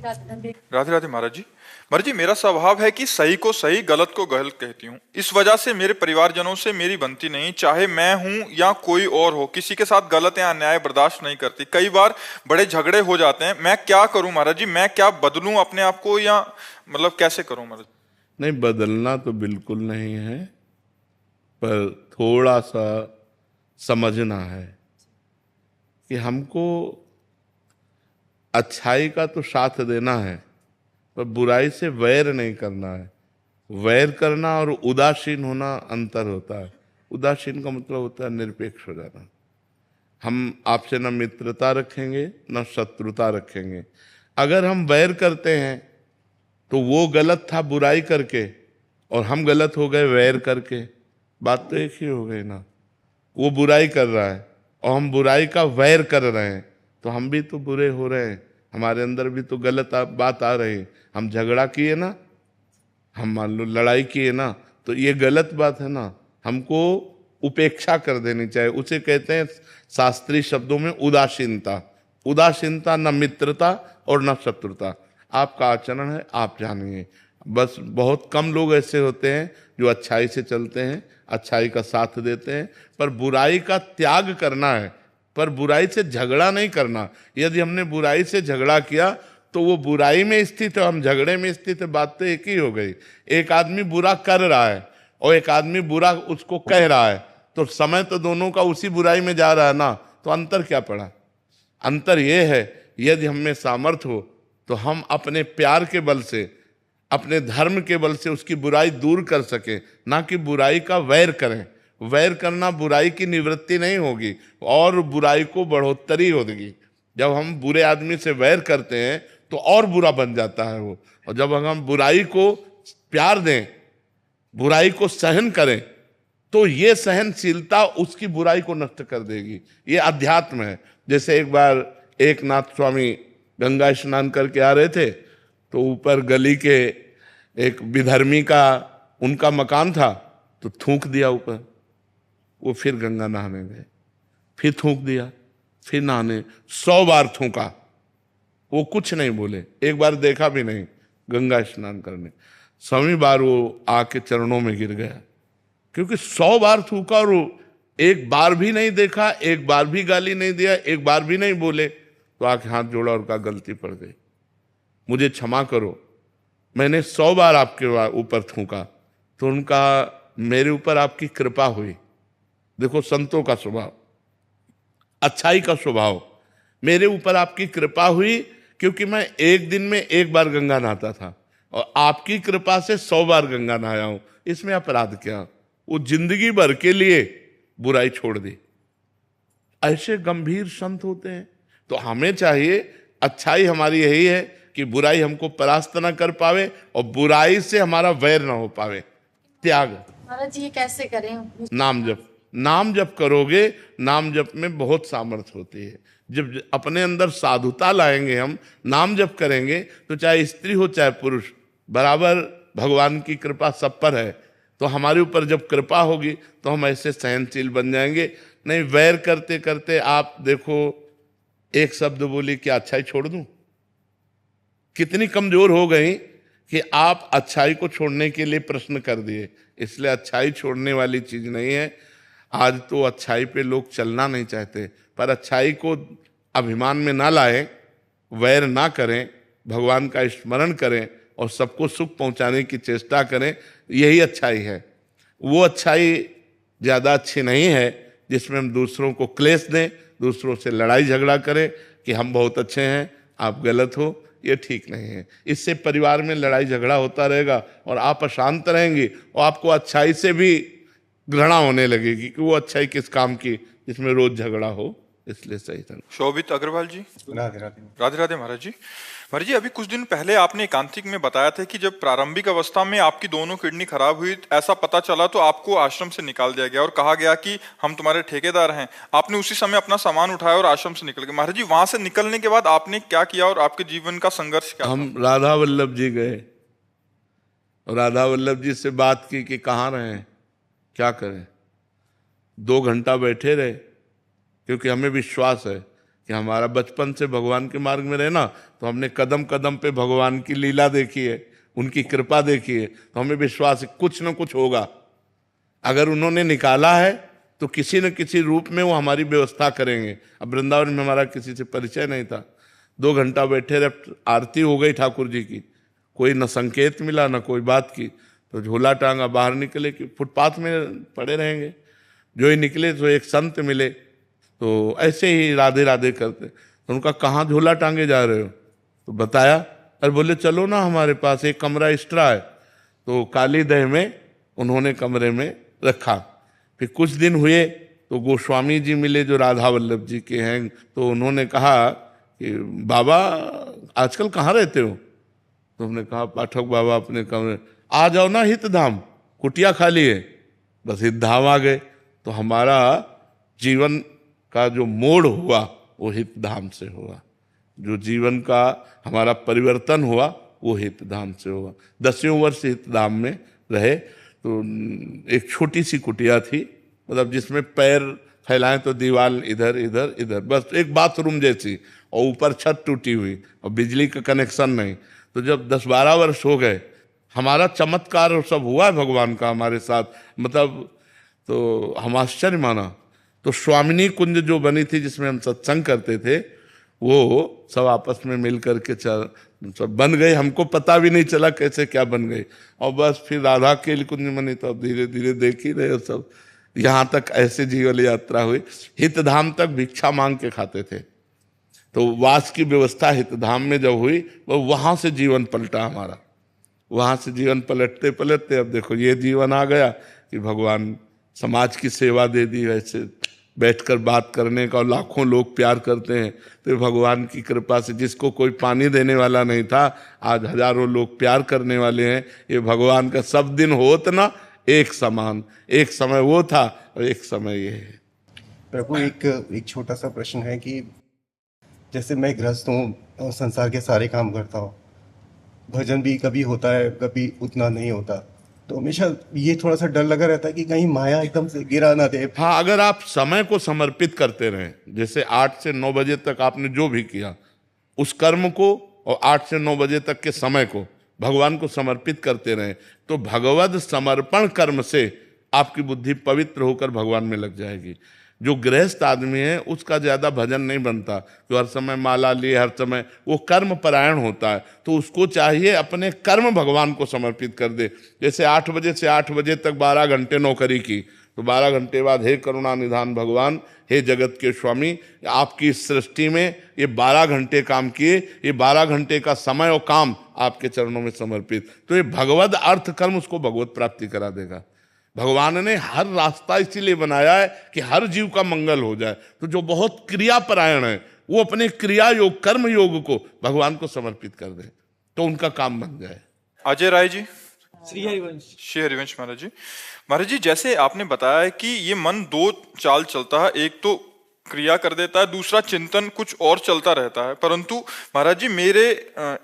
राधे राधे महाराज जी। महाराज जी, मेरा स्वभाव है कि सही को सही, गलत को गलत कहती हूँ। इस वजह से मेरे परिवारजनों से मेरी बनती नहीं, चाहे मैं हूँ या कोई और हो। किसी के साथ गलत या अन्याय बर्दाश्त नहीं करती। कई बार बड़े झगड़े हो जाते हैं। मैं क्या करूं महाराज जी? मैं क्या बदलूं अपने आप को, या मतलब कैसे करूं महाराज? नहीं, बदलना तो बिल्कुल नहीं है, पर थोड़ा सा समझना है कि हमको अच्छाई का तो साथ देना है, पर बुराई से वैर नहीं करना है। वैर करना और उदासीन होना अंतर होता है। उदासीन का मतलब होता है निरपेक्ष हो जाना। हम आपसे न मित्रता रखेंगे न शत्रुता रखेंगे। अगर हम वैर करते हैं तो वो गलत था बुराई करके, और हम गलत हो गए वैर करके। बात तो एक ही हो गई ना। वो बुराई कर रहा है और हम बुराई का वैर कर रहे हैं, तो हम भी तो बुरे हो रहे हैं। हमारे अंदर भी तो गलत बात आ रही है। हम झगड़ा किए ना, हम मान लो लड़ाई किए ना, तो ये गलत बात है ना। हमको उपेक्षा कर देनी चाहिए। उसे कहते हैं शास्त्रीय शब्दों में उदासीनता। उदासीनता न मित्रता और न शत्रुता। आपका आचरण है, आप जानिए। बस बहुत कम लोग ऐसे होते हैं जो अच्छाई से चलते हैं, अच्छाई का साथ देते हैं। पर बुराई का त्याग करना है, पर बुराई से झगड़ा नहीं करना। यदि हमने बुराई से झगड़ा किया तो वो बुराई में स्थित है, हम झगड़े में स्थित है। बात तो एक ही हो गई। एक आदमी बुरा कर रहा है और एक आदमी बुरा उसको कह रहा है, तो समय तो दोनों का उसी बुराई में जा रहा है ना। तो अंतर क्या पड़ा? अंतर ये है, यदि हम में सामर्थ्य हो तो हम अपने प्यार के बल से, अपने धर्म के बल से उसकी बुराई दूर कर सके, ना कि बुराई का वैर करें। वैर करना बुराई की निवृत्ति नहीं होगी और बुराई को बढ़ोतरी होगी। जब हम बुरे आदमी से वैर करते हैं तो और बुरा बन जाता है वो। और जब हम बुराई को प्यार दें, बुराई को सहन करें, तो ये सहनशीलता उसकी बुराई को नष्ट कर देगी। ये अध्यात्म है। जैसे एक बार एक नाथ स्वामी गंगा स्नान करके आ रहे थे, तो ऊपर गली के एक विधर्मी का उनका मकान था, तो थूक दिया ऊपर। वो फिर गंगा नहाने गए, फिर थूक दिया, फिर नहाने 100 बार थूका। वो कुछ नहीं बोले, एक बार देखा भी नहीं गंगा स्नान करने। 100वीं बार वो आके चरणों में गिर गया, क्योंकि 100 बार थूका और वो एक बार भी नहीं देखा, एक बार भी गाली नहीं दिया, एक बार भी नहीं बोले। तो आके हाथ जोड़ा और कहा गलती पड़ गई, मुझे क्षमा करो, मैंने 100 बार आपके ऊपर थूका। तो उनका मेरे ऊपर आपकी कृपा हुई। देखो संतों का स्वभाव, अच्छाई का स्वभाव। मेरे ऊपर आपकी कृपा हुई क्योंकि मैं एक दिन में एक बार गंगा नहाता था, और आपकी कृपा से 100 बार गंगा नहाया हूं। इसमें अपराध क्या? वो जिंदगी भर के लिए बुराई छोड़ दी। ऐसे गंभीर संत होते हैं। तो हमें चाहिए, अच्छाई हमारी यही है कि बुराई हमको परास्त ना कर पावे और बुराई से हमारा वैर ना हो पावे। त्याग। महाराज जी, ये कैसे करें? नाम जप। नाम जप करोगे, नाम जप में बहुत सामर्थ्य होती है। जब अपने अंदर साधुता लाएंगे, हम नाम जप करेंगे, तो चाहे स्त्री हो चाहे पुरुष, बराबर भगवान की कृपा सब पर है। तो हमारे ऊपर जब कृपा होगी तो हम ऐसे सहनशील बन जाएंगे। नहीं, वैर करते करते आप देखो, एक शब्द बोली कि अच्छाई छोड़ दूं, कितनी कमजोर हो गई कि आप अच्छाई को छोड़ने के लिए प्रश्न कर दिए। इसलिए अच्छाई छोड़ने वाली चीज नहीं है। आज तो अच्छाई पे लोग चलना नहीं चाहते, पर अच्छाई को अभिमान में ना लाएं, वैर ना करें, भगवान का स्मरण करें और सबको सुख पहुंचाने की चेष्टा करें। यही अच्छाई है। वो अच्छाई ज़्यादा अच्छी नहीं है जिसमें हम दूसरों को क्लेश दें, दूसरों से लड़ाई झगड़ा करें कि हम बहुत अच्छे हैं, आप गलत हो। ये ठीक नहीं है। इससे परिवार में लड़ाई झगड़ा होता रहेगा और आप अशांत रहेंगे, और आपको अच्छाई से भी घृणा होने लगेगी कि वो अच्छाई किस काम की जिसमें रोज झगड़ा हो। इसलिए सही था। शोभित अग्रवाल जी। राधे राधे। राधे राधे महाराज जी। महाराज जी, अभी कुछ दिन पहले आपने एकांतिक में बताया था कि जब प्रारंभिक अवस्था में आपकी दोनों किडनी खराब हुई, ऐसा पता चला तो आपको आश्रम से निकाल दिया गया और कहा गया कि हम तुम्हारे ठेकेदार हैं। आपने उसी समय अपना सामान उठाया और आश्रम से निकल गए। महाराज जी, वहां से निकलने के बाद आपने क्या किया और आपके जीवन का संघर्ष क्या? हम राधा वल्लभ जी गए, राधा वल्लभ जी से बात की कि कहाँ रहे, क्या करें। 2 घंटा बैठे रहे, क्योंकि हमें विश्वास है कि हमारा बचपन से भगवान के मार्ग में रहना, तो हमने कदम कदम पे भगवान की लीला देखी है, उनकी कृपा देखी है, तो हमें विश्वास है कुछ न कुछ होगा। अगर उन्होंने निकाला है तो किसी न किसी रूप में वो हमारी व्यवस्था करेंगे। अब वृंदावन में हमारा किसी से परिचय नहीं था, 2 घंटा बैठे रहे, आरती हो गई ठाकुर जी की, कोई न संकेत मिला न कोई बात की, तो झोला टांगा बाहर निकले कि फुटपाथ में पड़े रहेंगे। जो ही निकले तो एक संत मिले, तो ऐसे ही राधे राधे करते, तो उनका कहाँ झोला टांगे जा रहे हो, तो बताया। अरे बोले चलो ना हमारे पास एक कमरा एक्स्ट्रा है, तो काली दह में उन्होंने कमरे में रखा। फिर कुछ दिन हुए तो गोस्वामी जी मिले जो राधा वल्लभ जी के हैं, तो उन्होंने कहा कि बाबा आजकल कहाँ रहते हो, तो हमने कहा पाठक बाबा अपने कमरे, आ जाओ ना हितधाम, कुटिया खाली है। बस हितधाम आ गए। तो हमारा जीवन का जो मोड़ हुआ वो हितधाम से हुआ, जो जीवन का हमारा परिवर्तन हुआ वो हितधाम से हुआ। 10वें वर्ष हितधाम में रहे, तो एक छोटी सी कुटिया थी, मतलब जिसमें पैर फैलाएं तो दीवार इधर इधर इधर, बस एक बाथरूम जैसी, और ऊपर छत टूटी हुई और बिजली का कनेक्शन नहीं। तो जब 10-12 वर्ष हो गए, हमारा चमत्कार और सब हुआ है भगवान का हमारे साथ, मतलब तो हम आश्चर्य माना। तो स्वामिनी कुंज जो बनी थी जिसमें हम सत्संग करते थे, वो सब आपस में मिल करके सब बन गई, हमको पता भी नहीं चला कैसे क्या बन गई। और बस फिर राधा के कुंज बनी, तो धीरे धीरे देख ही रहे सब, यहाँ तक ऐसे जीवन यात्रा हुई। हितधाम तक भिक्षा मांग के खाते थे, तो वास की व्यवस्था हितधाम में जब हुई, वो वहां से जीवन पलटा हमारा। वहां से जीवन पलटते पलटते अब देखो ये जीवन आ गया कि भगवान समाज की सेवा दे दी, वैसे बैठकर बात करने का, और लाखों लोग प्यार करते हैं। तो भगवान की कृपा से जिसको कोई पानी देने वाला नहीं था, आज हजारों लोग प्यार करने वाले हैं। ये भगवान का सब दिन होत ना एक समान, एक समय वो था और एक समय ये है। प्रभु एक छोटा सा प्रश्न है कि जैसे मैं गृहस्थ हूँ और संसार के सारे काम करता हूँ, भजन भी कभी होता है कभी उतना नहीं होता, तो हमेशा ये थोड़ा सा डर लगा रहता है कि कहीं माया एकदम से गिरा ना दे। हाँ, अगर आप समय को समर्पित करते रहें, जैसे 8 से 9 बजे तक आपने जो भी किया उस कर्म को, और 8 से 9 बजे तक के समय को भगवान को समर्पित करते रहें, तो भगवद समर्पण कर्म से आपकी बुद्धि पवित्र होकर भगवान में लग जाएगी। जो गृहस्थ आदमी है उसका ज्यादा भजन नहीं बनता, जो हर समय माला लिए, हर समय वो कर्म परायण होता है, तो उसको चाहिए अपने कर्म भगवान को समर्पित कर दे। जैसे 8 बजे से 8 बजे तक 12 घंटे नौकरी की, तो 12 घंटे बाद हे करुणा निधान भगवान, हे जगत के स्वामी, आपकी इस सृष्टि में ये 12 घंटे काम किए, ये 12 घंटे का समय और काम आपके चरणों में समर्पित, तो ये भगवद अर्थ कर्म उसको भगवत प्राप्ति करा देगा। भगवान ने हर रास्ता इसीलिए बनाया है कि हर जीव का मंगल हो जाए। तो जो बहुत क्रियापरायण है वो अपने क्रिया योग, कर्म योग को भगवान को समर्पित कर दे, तो उनका काम बन जाए। अजय राय जी। श्री हरिवंश। श्री हरिवंश महाराज जी। महाराज जी, जैसे आपने बताया कि ये मन 2 चाल चलता है, एक तो क्रिया कर देता है, दूसरा चिंतन कुछ और चलता रहता है, परंतु महाराज जी मेरे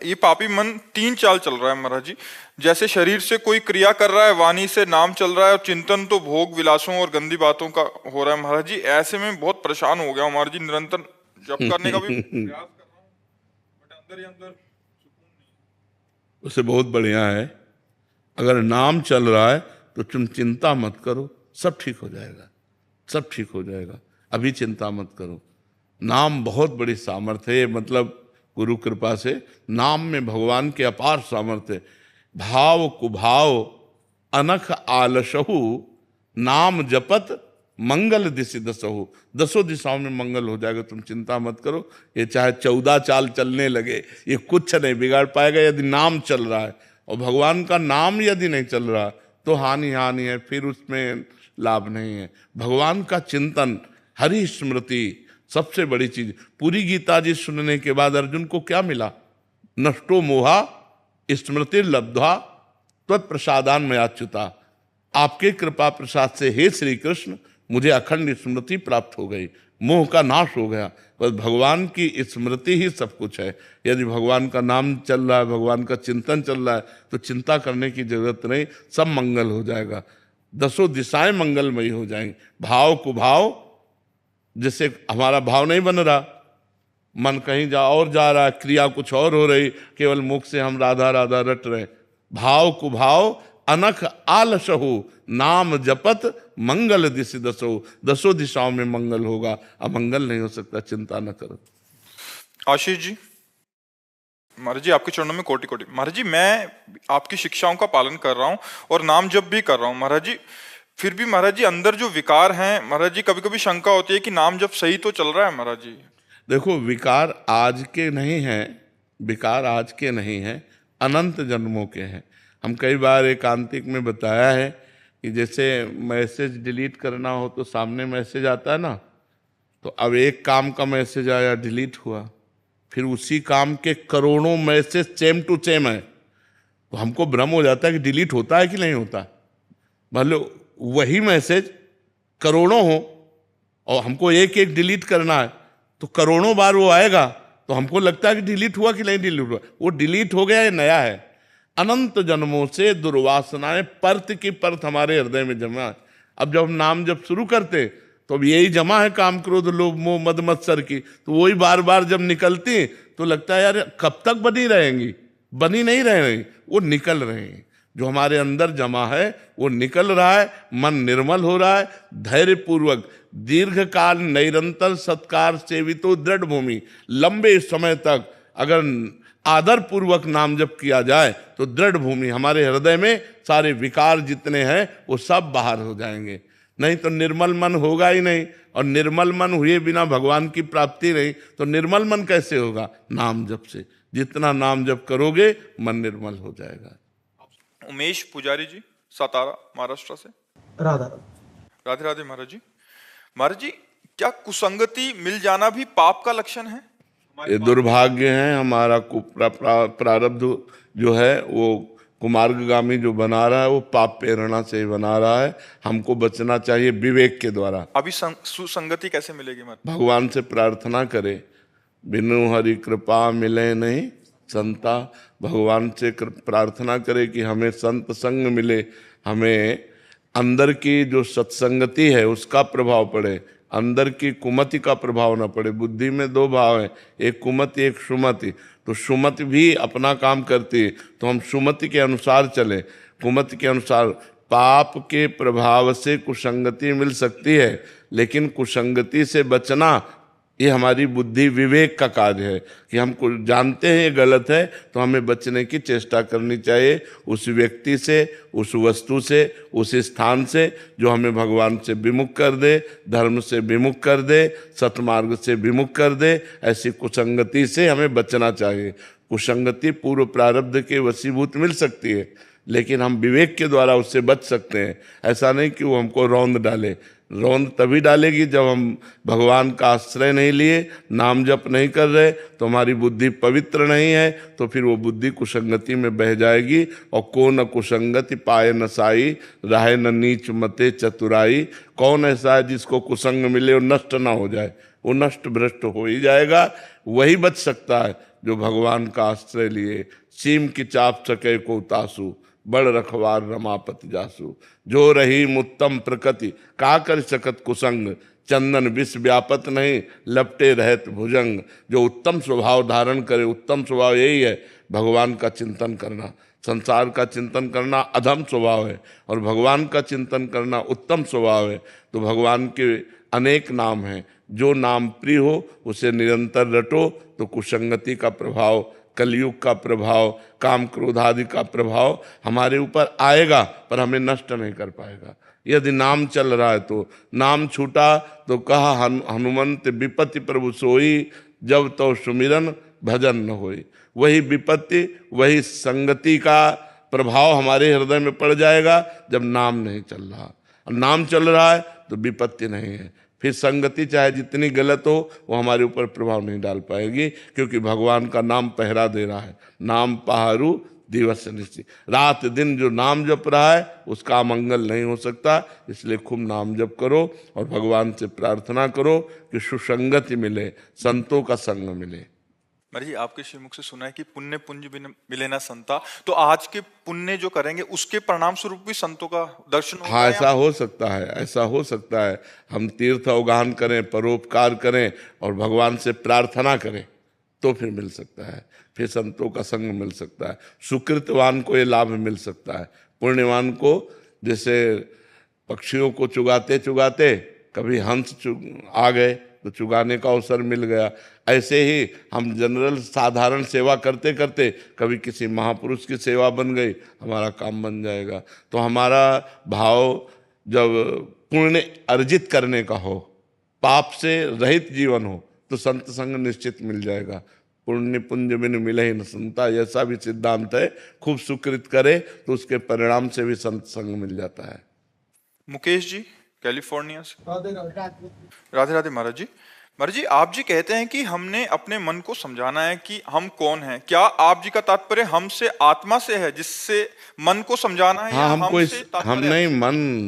ये पापी मन 3 चाल चल रहा है महाराज जी। जैसे शरीर से कोई क्रिया कर रहा है, वाणी से नाम चल रहा है, और चिंतन तो भोग विलासों और गंदी बातों का हो रहा है महाराज जी। ऐसे में बहुत परेशान हो गया महाराज जी, निरंतर जप करने का भी प्रयास कर रहा हूँ, बट अंदर ही अंदर सुकून नहीं। उसे बहुत बढ़िया है, अगर नाम चल रहा है तो तुम चिंता मत करो, सब ठीक हो जाएगा, सब ठीक हो जाएगा। अभी चिंता मत करो। नाम बहुत बड़ी सामर्थ्य है, मतलब गुरु कृपा से नाम में भगवान के अपार सामर्थ्य है। भाव कुभाव अनख आलसहु, नाम जपत मंगल दिशि दसहु, 10 दिशाओं में मंगल हो जाएगा, तुम चिंता मत करो। ये चाहे 14 चाल चलने लगे, ये कुछ नहीं बिगाड़ पाएगा यदि नाम चल रहा है। और भगवान का नाम यदि नहीं चल रहा तो हानि है, फिर उसमें लाभ नहीं है। भगवान का चिंतन, हरि स्मृति सबसे बड़ी चीज। पूरी गीता जी सुनने के बाद अर्जुन को क्या मिला? नष्टो मोहा स्मृति लब्ध्वा त्वत्प्रसादान मयाच्युता, आपके कृपा प्रसाद से हे श्री कृष्ण मुझे अखंड स्मृति प्राप्त हो गई, मोह का नाश हो गया। बस भगवान की स्मृति ही सब कुछ है। यदि भगवान का नाम चल रहा है, भगवान का चिंतन चल रहा है, तो चिंता करने की जरूरत नहीं, सब मंगल हो जाएगा, 10 दिशाएं मंगलमयी हो जाएंगी। भाव कुभाव, जैसे हमारा भाव नहीं बन रहा मन कहीं और जा रहा है, क्रिया कुछ और हो रही, केवल मुख से हम राधा राधा रट रहे। भाव कुभाव अनख आलसहु, नाम जपत मंगल दिशि दसो, दसों दिशाओं में मंगल होगा, अमंगल नहीं हो सकता, चिंता न करो। आशीष जी, महाराज जी आपके चरणों में कोटि कोटि। महाराज जी मैं आपकी शिक्षाओं का पालन कर रहा हूँ और नाम जप भी कर रहा हूँ महाराज जी, फिर भी महाराज जी अंदर जो विकार हैं महाराज जी, कभी कभी शंका होती है कि नाम जप सही तो चल रहा है महाराज जी। देखो, विकार आज के नहीं हैं, विकार आज के नहीं हैं, अनंत जन्मों के हैं। हम कई बार एकांतिक में बताया है कि जैसे मैसेज डिलीट करना हो तो सामने मैसेज आता है ना, तो अब एक काम का मैसेज आया, डिलीट हुआ, फिर उसी काम के करोड़ों मैसेज सेम टू सेम है, तो हमको भ्रम हो जाता है कि डिलीट होता है कि नहीं होता। मतलब वही मैसेज करोड़ों हो और हमको एक एक डिलीट करना है, तो करोड़ों बार वो आएगा, तो हमको लगता है कि डिलीट हुआ कि नहीं डिलीट हुआ। वो डिलीट हो गया, ये नया है। अनंत जन्मों से दुर्वासनाएं परत की परत हमारे हृदय में जमा है। अब जब हम नाम जब शुरू करते तो अब यही जमा है, काम क्रोध लोभ मोह मद मत्सर की, तो वही बार बार जब निकलती तो लगता है यार कब तक बनी रहेंगी, बनी नहीं रह रही, वो निकल रहे हैं। जो हमारे अंदर जमा है वो निकल रहा है, मन निर्मल हो रहा है। धैर्य पूर्वक दीर्घ काल निरंतर सत्कार सेवितो दृढ़ भूमि, लंबे समय तक अगर आदर पूर्वक नाम जप किया जाए तो दृढ़ भूमि, हमारे हृदय में सारे विकार जितने हैं वो सब बाहर हो जाएंगे। नहीं तो निर्मल मन होगा ही नहीं, और निर्मल मन हुए बिना भगवान की प्राप्ति नहीं, तो निर्मल मन कैसे होगा? नाम जप से। जितना नाम जप करोगे मन निर्मल हो जाएगा। उमेश पुजारी जी, सातारा महाराष्ट्र से। राधा राधे राधे महाराज जी। महाराज जी क्या कुसंगति मिल जाना भी पाप का लक्षण है? ये दुर्भाग्य है हमारा। प्रारब्ध जो है वो कुमार्गगामी जो बना रहा है वो पाप प्रेरणा से ही बना रहा है। हमको बचना चाहिए विवेक के द्वारा। अभी सुसंगति कैसे मिलेगी महाराज? भगवान से प्रार्थना करे, बिनु हरि कृपा मिले नहीं संता। भगवान से प्रार्थना करे कि हमें संत संग मिले, हमें अंदर की जो सत्संगति है उसका प्रभाव पड़े, अंदर की कुमति का प्रभाव न पड़े। बुद्धि में दो भाव है, एक कुमति एक सुमति। तो सुमति भी अपना काम करती है, तो हम सुमति के अनुसार चले, कुमति के अनुसार। पाप के प्रभाव से कुसंगति मिल सकती है, लेकिन कुसंगति से बचना ये हमारी बुद्धि विवेक का कार्य है कि हम जानते हैं ये गलत है, तो हमें बचने की चेष्टा करनी चाहिए उस व्यक्ति से, उस वस्तु से, उस स्थान से जो हमें भगवान से विमुख कर दे, धर्म से विमुख कर दे, सतमार्ग से विमुख कर दे। ऐसी कुसंगति से हमें बचना चाहिए। कुसंगति पूर्व प्रारब्ध के वशीभूत मिल सकती है, लेकिन हम विवेक के द्वारा उससे बच सकते हैं। ऐसा नहीं कि वो हमको रौंद डाले। रौंद तभी डालेगी जब हम भगवान का आश्रय नहीं लिए, नाम जप नहीं कर रहे, तो हमारी बुद्धि पवित्र नहीं है, तो फिर वो बुद्धि कुसंगति में बह जाएगी। और को न कुसंगति पाए न साई, राहे न नीच मते चतुराई। कौन ऐसा है जिसको कुसंग मिले और नष्ट ना हो जाए? वो नष्ट भ्रष्ट हो ही जाएगा। वही बच सकता है जो भगवान का आश्रय लिए। सीम की चाप सके को तासु, बड़ रखवार रमापति जासु। जो रही मुत्तम प्रकृति, का कर सकत कुसंग। चंदन विष व्यापत नहीं, लपटे रहत भुजंग। जो उत्तम स्वभाव धारण करे, उत्तम स्वभाव यही है भगवान का चिंतन करना। संसार का चिंतन करना अधम स्वभाव है और भगवान का चिंतन करना उत्तम स्वभाव है। तो भगवान के अनेक नाम हैं, जो नाम प्रिय हो उसे निरंतर रटो, तो कुसंगति का प्रभाव, कलयुग का प्रभाव, काम क्रोध आदि का प्रभाव हमारे ऊपर आएगा, पर हमें नष्ट नहीं कर पाएगा। यदि नाम चल रहा है तो नाम छूटा तो कहा हनुमंत विपत्ति प्रभु सोई, जब तो सुमिरन भजन न होई। वही विपत्ति, वही संगति का प्रभाव हमारे हृदय में पड़ जाएगा जब नाम नहीं चल रहा। नाम चल रहा है तो विपत्ति नहीं है, फिर संगति चाहे जितनी गलत हो वो हमारे ऊपर प्रभाव नहीं डाल पाएगी, क्योंकि भगवान का नाम पहरा दे रहा है। नाम पहारू दिवस निश्चित, रात दिन जो नाम जप रहा है उसका अमंगल नहीं हो सकता। इसलिए खूब नाम जप करो और भगवान से प्रार्थना करो कि सुसंगति मिले, संतों का संग मिले। महाराज जी, आपके श्रीमुख से सुना है कि पुण्य पुंज बिन मिले ना संता, तो आज के पुण्य जो करेंगे उसके परिणाम स्वरूप भी संतों का दर्शन होगा हाँ, या? ऐसा हो सकता है, ऐसा हो सकता है। हम तीर्थ अवगाहन करें, परोपकार करें और भगवान से प्रार्थना करें तो फिर मिल सकता है, फिर संतों का संग मिल सकता है। सुकृतवान को ये लाभ मिल सकता है। पुण्यवान को जैसे पक्षियों को चुगाते चुगाते कभी हंस आ गए तो चुगाने का अवसर मिल गया, ऐसे ही हम जनरल साधारण सेवा करते करते कभी किसी महापुरुष की सेवा बन गई, हमारा काम बन जाएगा। तो हमारा भाव जब पुण्य अर्जित करने का हो, पाप से रहित जीवन हो, तो संत संग निश्चित मिल जाएगा। पुण्य पुंज बिन मिले ही न संता, ऐसा भी सिद्धांत है। खूब सुकृत करे तो उसके परिणाम से भी संत संग मिल जाता है। मुकेश जी, कैलिफोर्निया से। राधे राधे राधे महाराज जी। महाराज जी, आप जी कहते हैं कि हमने अपने मन को समझाना है कि हम कौन हैं। क्या आप जी का तात्पर्य हमसे आत्मा से है जिससे मन को समझाना है, हाँ, या हमको हमसे हम तात्पर्य? नहीं,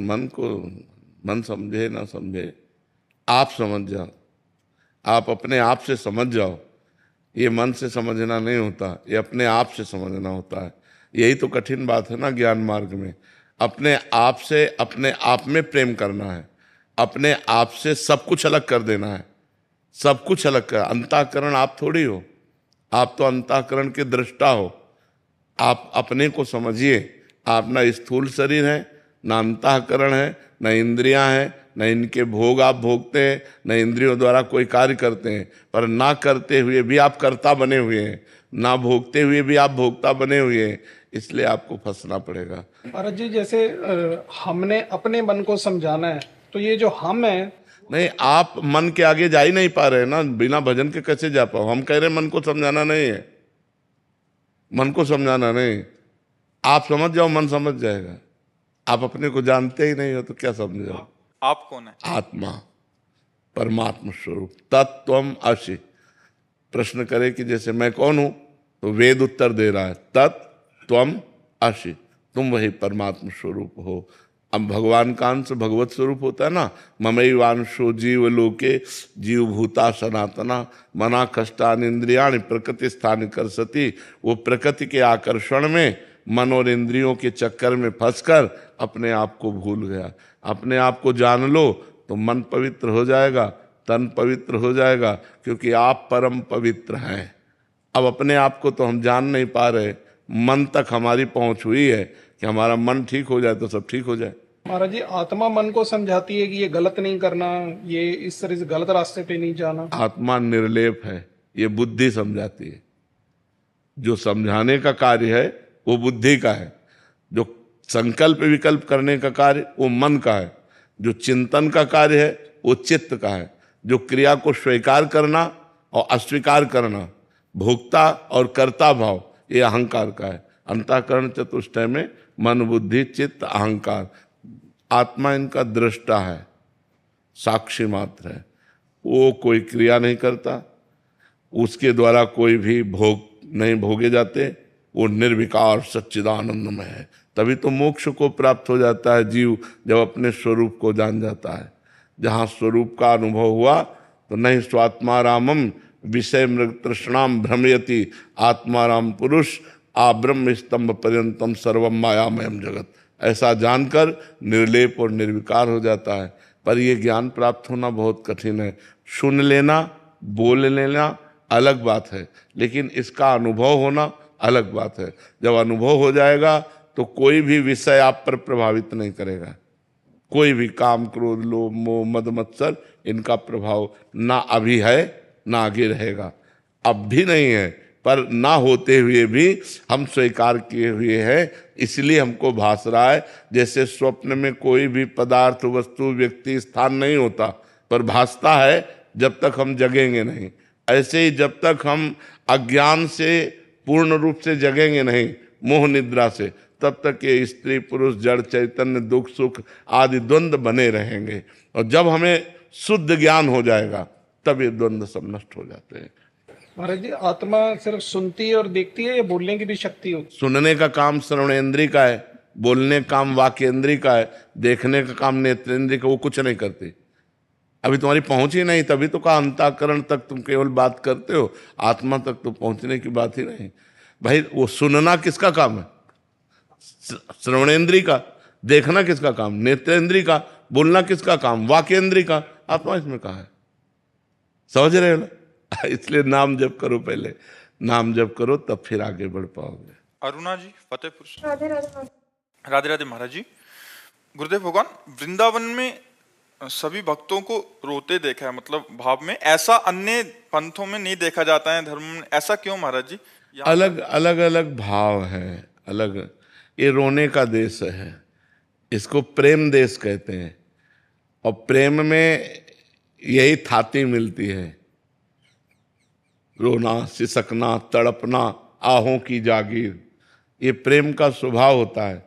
मन को, मन समझे ना समझे, आप समझ जाओ, आप अपने आप से समझ जाओ। ये मन से समझना नहीं होता, ये अपने आप से समझना होता है। यही तो कठिन बात है ना ज्ञान मार्ग में। अपने आप से, अपने आप में प्रेम करना है, अपने आप से सब कुछ अलग कर देना है, सब कुछ अलग कर। अंतःकरण आप थोड़ी हो, आप तो अंतःकरण के दृष्टा हो। आप अपने को समझिए। आप ना स्थूल शरीर है, ना अंतःकरण है, ना इंद्रियां हैं, न इनके भोग आप भोगते हैं, न इंद्रियों द्वारा कोई कार्य करते हैं। पर ना करते हुए भी आप कर्ता बने हुए हैं, ना भोगते हुए भी आप भोक्ता बने हुए हैं। इसलिए आपको फंसना पड़ेगा। महाराज जी, जैसे हमने अपने मन को समझाना है, तो ये जो हम है, नहीं, आप मन के आगे जा ही नहीं पा रहे ना, बिना भजन के कैसे जा पाओ। हम कह रहे हैं मन को समझाना नहीं है, मन को समझाना नहीं। आप समझ जाओ, मन समझ जाएगा। आप अपने को जानते ही नहीं हो तो क्या समझो। आप कौन है? आत्मा, परमात्मा स्वरूप, तत्त्वम असि। प्रश्न करे कि जैसे मैं कौन हूं, तो वेद उत्तर दे रहा है, तत्त्वम असि, तुम वही परमात्मा स्वरूप हो। अब भगवान का अंश भगवत स्वरूप होता है ना। ममैवांशो जीव लोके जीव भूता सनातना मना कष्टान इंद्रियाण प्रकृति स्थान कर सती। वो प्रकृति के आकर्षण में, मन और इंद्रियों के चक्कर में फंसकर अपने आप को भूल गया। अपने आप को जान लो तो मन पवित्र हो जाएगा, तन पवित्र हो जाएगा, क्योंकि आप परम पवित्र हैं। अब अपने आप को तो हम जान नहीं पा रहे, मन तक हमारी पहुंच हुई है कि हमारा मन ठीक हो जाए तो सब ठीक हो जाए। महाराज जी, आत्मा मन को समझाती है कि ये गलत नहीं करना, ये इस तरह से गलत रास्ते पे नहीं जाना। आत्मा निर्लेप है, ये बुद्धि समझाती है। जो समझाने का कार्य है वो बुद्धि का है, जो संकल्प विकल्प करने का कार्य वो मन का है, जो चिंतन का कार्य है वो चित्त का है, जो क्रिया को स्वीकार करना और अस्वीकार करना, भोक्ता और कर्ता भाव, ये अहंकार का है। अंतःकरण चतुष्टय में मन, बुद्धि, चित्त, अहंकार। आत्मा इनका दृष्टा है, साक्षी मात्र है। वो कोई क्रिया नहीं करता, उसके द्वारा कोई भी भोग नहीं भोगे जाते। वो निर्विकार सच्चिदानंदमय है। तभी तो मोक्ष को प्राप्त हो जाता है जीव, जब अपने स्वरूप को जान जाता है। जहाँ स्वरूप का अनुभव हुआ तो नहीं स्वात्मारामम विषय मृग तृष्णाम भ्रमयति आत्माराम पुरुष आ ब्रह्म स्तंभ पर्यंतम सर्वम मायामयम जगत। ऐसा जानकर निर्लेप और निर्विकार हो जाता है। पर यह ज्ञान प्राप्त होना बहुत कठिन है। सुन लेना, बोल लेना अलग बात है, लेकिन इसका अनुभव होना अलग बात है। जब अनुभव हो जाएगा तो कोई भी विषय आप पर प्रभावित नहीं करेगा। कोई भी काम, क्रोध, लोभ, मोह, मद, मत्सर, इनका प्रभाव ना अभी है ना आगे रहेगा। अब भी नहीं है, पर ना होते हुए भी हम स्वीकार किए हुए हैं। इसलिए हमको भास रहा है जैसे स्वप्न में कोई भी पदार्थ, वस्तु, व्यक्ति, स्थान नहीं होता, पर भासता है जब तक हम जगेंगे नहीं। ऐसे ही जब तक हम अज्ञान से पूर्ण रूप से जगेंगे नहीं, मोह निद्रा से, तब तक ये स्त्री पुरुष, जड़ चैतन्य, दुख सुख आदि द्वंद्व बने रहेंगे। और जब हमें शुद्ध ज्ञान हो जाएगा तब ये द्वंद्व सब नष्ट हो जाते हैं। महाराज जी, आत्मा सिर्फ सुनती है और देखती है या बोलने की भी शक्ति होती सुनने का काम श्रवणेंद्रिय का है, बोलने का काम वाक्येंद्रिय का है, देखने का काम नेत्रेंद्रिय का। वो कुछ नहीं करती, अभी तुम्हारी पहुंच ही नहीं, तभी तो कहा अंतःकरण तक तुम केवल बात करते हो, आत्मा तक तो पहुंचने की बात ही नहीं। भाई वो सुनना किसका काम है? श्रवणेंद्री का। देखना किसका काम? नेत्रेंद्री का। बोलना किसका काम? वाक्येंद्री का। आत्मा इसमें कहा है, समझ रहे हो ना? इसलिए नाम जप करो, पहले नाम जप करो, तब फिर आगे बढ़ पाओगे। अरुणा जी फतेहपुर से। राधे राधे। राधे राधे महाराज जी। गुरुदेव भगवान, वृंदावन में सभी भक्तों को रोते देखा है, मतलब भाव में, ऐसा अन्य पंथों में नहीं देखा जाता है, धर्म में, ऐसा क्यों महाराज जी? अलग अलग अलग भाव है, अलग। ये रोने का देश है, इसको प्रेम देश कहते हैं। और प्रेम में यही थाती मिलती है, रोना, सिसकना, तड़पना, आहों की जागीर। ये प्रेम का स्वभाव होता है।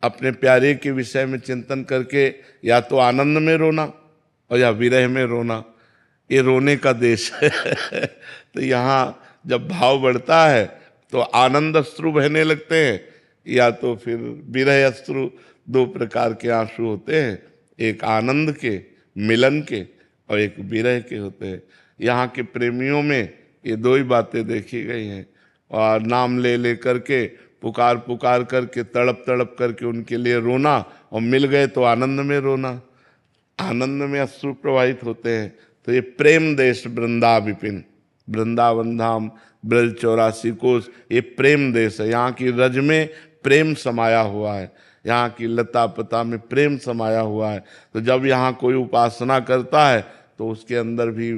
अपने प्यारे के विषय में चिंतन करके या तो आनंद में रोना और या विरह में रोना, ये रोने का देश है। तो यहाँ जब भाव बढ़ता है तो आनंद अश्रु बहने लगते हैं, या तो फिर विरह अश्रु। दो प्रकार के आंसू होते हैं, एक आनंद के मिलन के और एक विरह के होते हैं। यहाँ के प्रेमियों में ये दो ही बातें देखी गई हैं। और नाम ले ले करके, पुकार पुकार करके, तड़प तड़प करके उनके लिए रोना, और मिल गए तो आनंद में रोना, आनंद में अश्रु प्रवाहित होते हैं। तो ये प्रेम देश वृंदा विपिन, वृंदावन धाम, ब्रज 84 कोस, ये प्रेम देश है। यहाँ की रज में प्रेम समाया हुआ है, यहाँ की लता पता में प्रेम समाया हुआ है। तो जब यहाँ कोई उपासना करता है तो उसके अंदर भी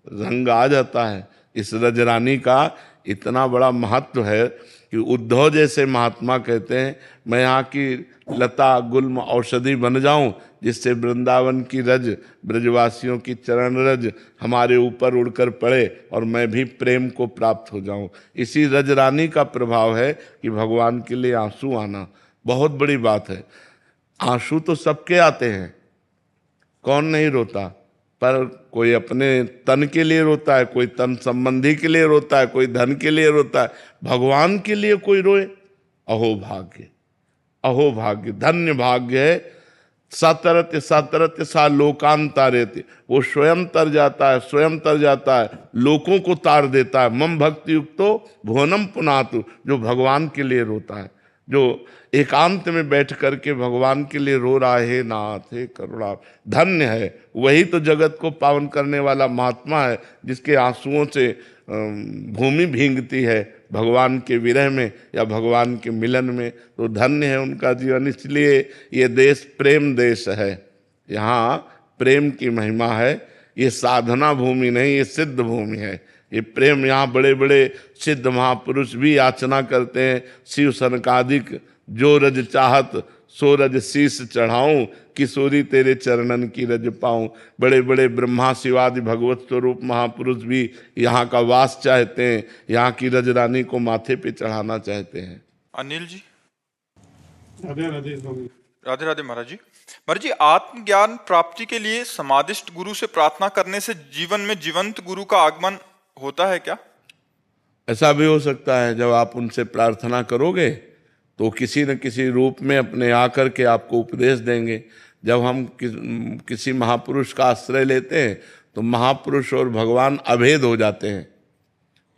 रंग आ जाता है। इस रजरानी का इतना बड़ा महत्व है कि उद्धव जैसे महात्मा कहते हैं, मैं यहाँ की लता गुल्म औषधि बन जाऊं, जिससे वृंदावन की रज, ब्रजवासियों की चरण रज हमारे ऊपर उड़कर पड़े और मैं भी प्रेम को प्राप्त हो जाऊं। इसी रजरानी का प्रभाव है कि भगवान के लिए आंसू आना बहुत बड़ी बात है। आंसू तो सबके आते हैं, कौन नहीं रोता, पर कोई अपने तन के लिए रोता है, कोई तन संबंधी के लिए रोता है, कोई धन के लिए रोता है। भगवान के लिए कोई रोए, अहो भाग्य, अहो भाग्य, धन्य भाग्य है। सतरत्य सतरत्य सा लोकांतारेति, वो स्वयं तर जाता है, स्वयं तर जाता है, लोगों को तार देता है। मम भक्ति युक्तो भुवनम पुनातु, जो भगवान के लिए रोता है, जो एकांत में बैठ करके भगवान के लिए रो रहा है, नाथ हे करुणा, धन्य है। वही तो जगत को पावन करने वाला महात्मा है, जिसके आंसुओं से भूमि भींगती है भगवान के विरह में या भगवान के मिलन में। तो धन्य है उनका जीवन। इसलिए ये देश प्रेम देश है, यहाँ प्रेम की महिमा है। ये साधना भूमि नहीं, ये सिद्ध भूमि है। ये प्रेम, यहाँ बड़े बड़े सिद्ध महापुरुष भी याचना करते हैं, शिव सनकादिक, जो रज चाहत सो रज शीस चढ़ाऊं, किशोरी तेरे चरणन की रज पाऊं। बड़े बड़े ब्रह्मा शिवादि भगवत स्वरूप महापुरुष भी यहाँ का वास चाहते हैं, यहाँ की रजरानी को माथे पे चढ़ाना चाहते हैं। अनिल जी। राधे राधे। राधे राधे महाराज जी। महाराज जी, आत्मज्ञान प्राप्ति के लिए समादिष्ट गुरु से प्रार्थना करने से जीवन में जीवंत गुरु का आगमन होता है क्या? ऐसा भी हो सकता है, जब आप उनसे प्रार्थना करोगे तो किसी न किसी रूप में अपने आकर के आपको उपदेश देंगे। जब हम किसी महापुरुष का आश्रय लेते हैं तो महापुरुष और भगवान अभेद हो जाते हैं।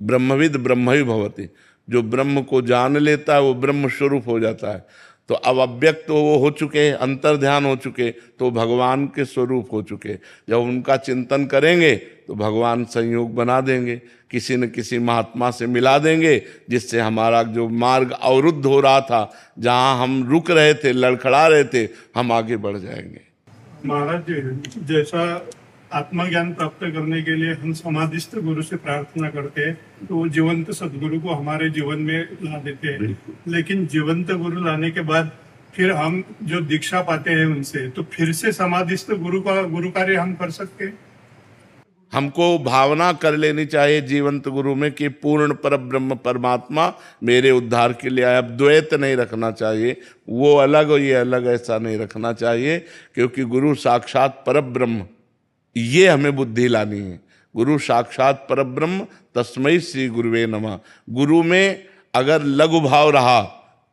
ब्रह्मविद ब्रह्म ही भवति, जो ब्रह्म को जान लेता है वो ब्रह्म स्वरूप हो जाता है। तो अब अव्यक्त तो वो हो चुके, अंतर ध्यान हो चुके, तो भगवान के स्वरूप हो चुके। जब उनका चिंतन करेंगे तो भगवान संयोग बना देंगे, किसी न किसी महात्मा से मिला देंगे, जिससे हमारा जो मार्ग अवरुद्ध हो रहा था, जहाँ हम रुक रहे थे, लड़खड़ा रहे थे, हम आगे बढ़ जाएंगे। महाराज जी, जैसा आत्मज्ञान प्राप्त करने के लिए हम समाधिस्थ गुरु से प्रार्थना करते हैं, तो वो जीवंत सदगुरु को हमारे जीवन में ला देते हैं। लेकिन जीवंत गुरु लाने के बाद फिर हम जो दीक्षा पाते हैं उनसे, तो फिर से समाधिस्थ गुरु कार्य हम कर सकते हैं। हमको भावना कर लेनी चाहिए जीवंत गुरु में कि पूर्ण पर ब्रह्म परमात्मा मेरे उद्धार के लिए आया। अब द्वैत नहीं रखना चाहिए, वो अलग और ये अलग, ऐसा नहीं रखना चाहिए, क्योंकि गुरु साक्षात पर ब्रह्म, ये हमें बुद्धि लानी है। गुरु साक्षात पर ब्रह्म, तस्मै श्री गुरुवे नमः। गुरु में अगर लघु भाव रहा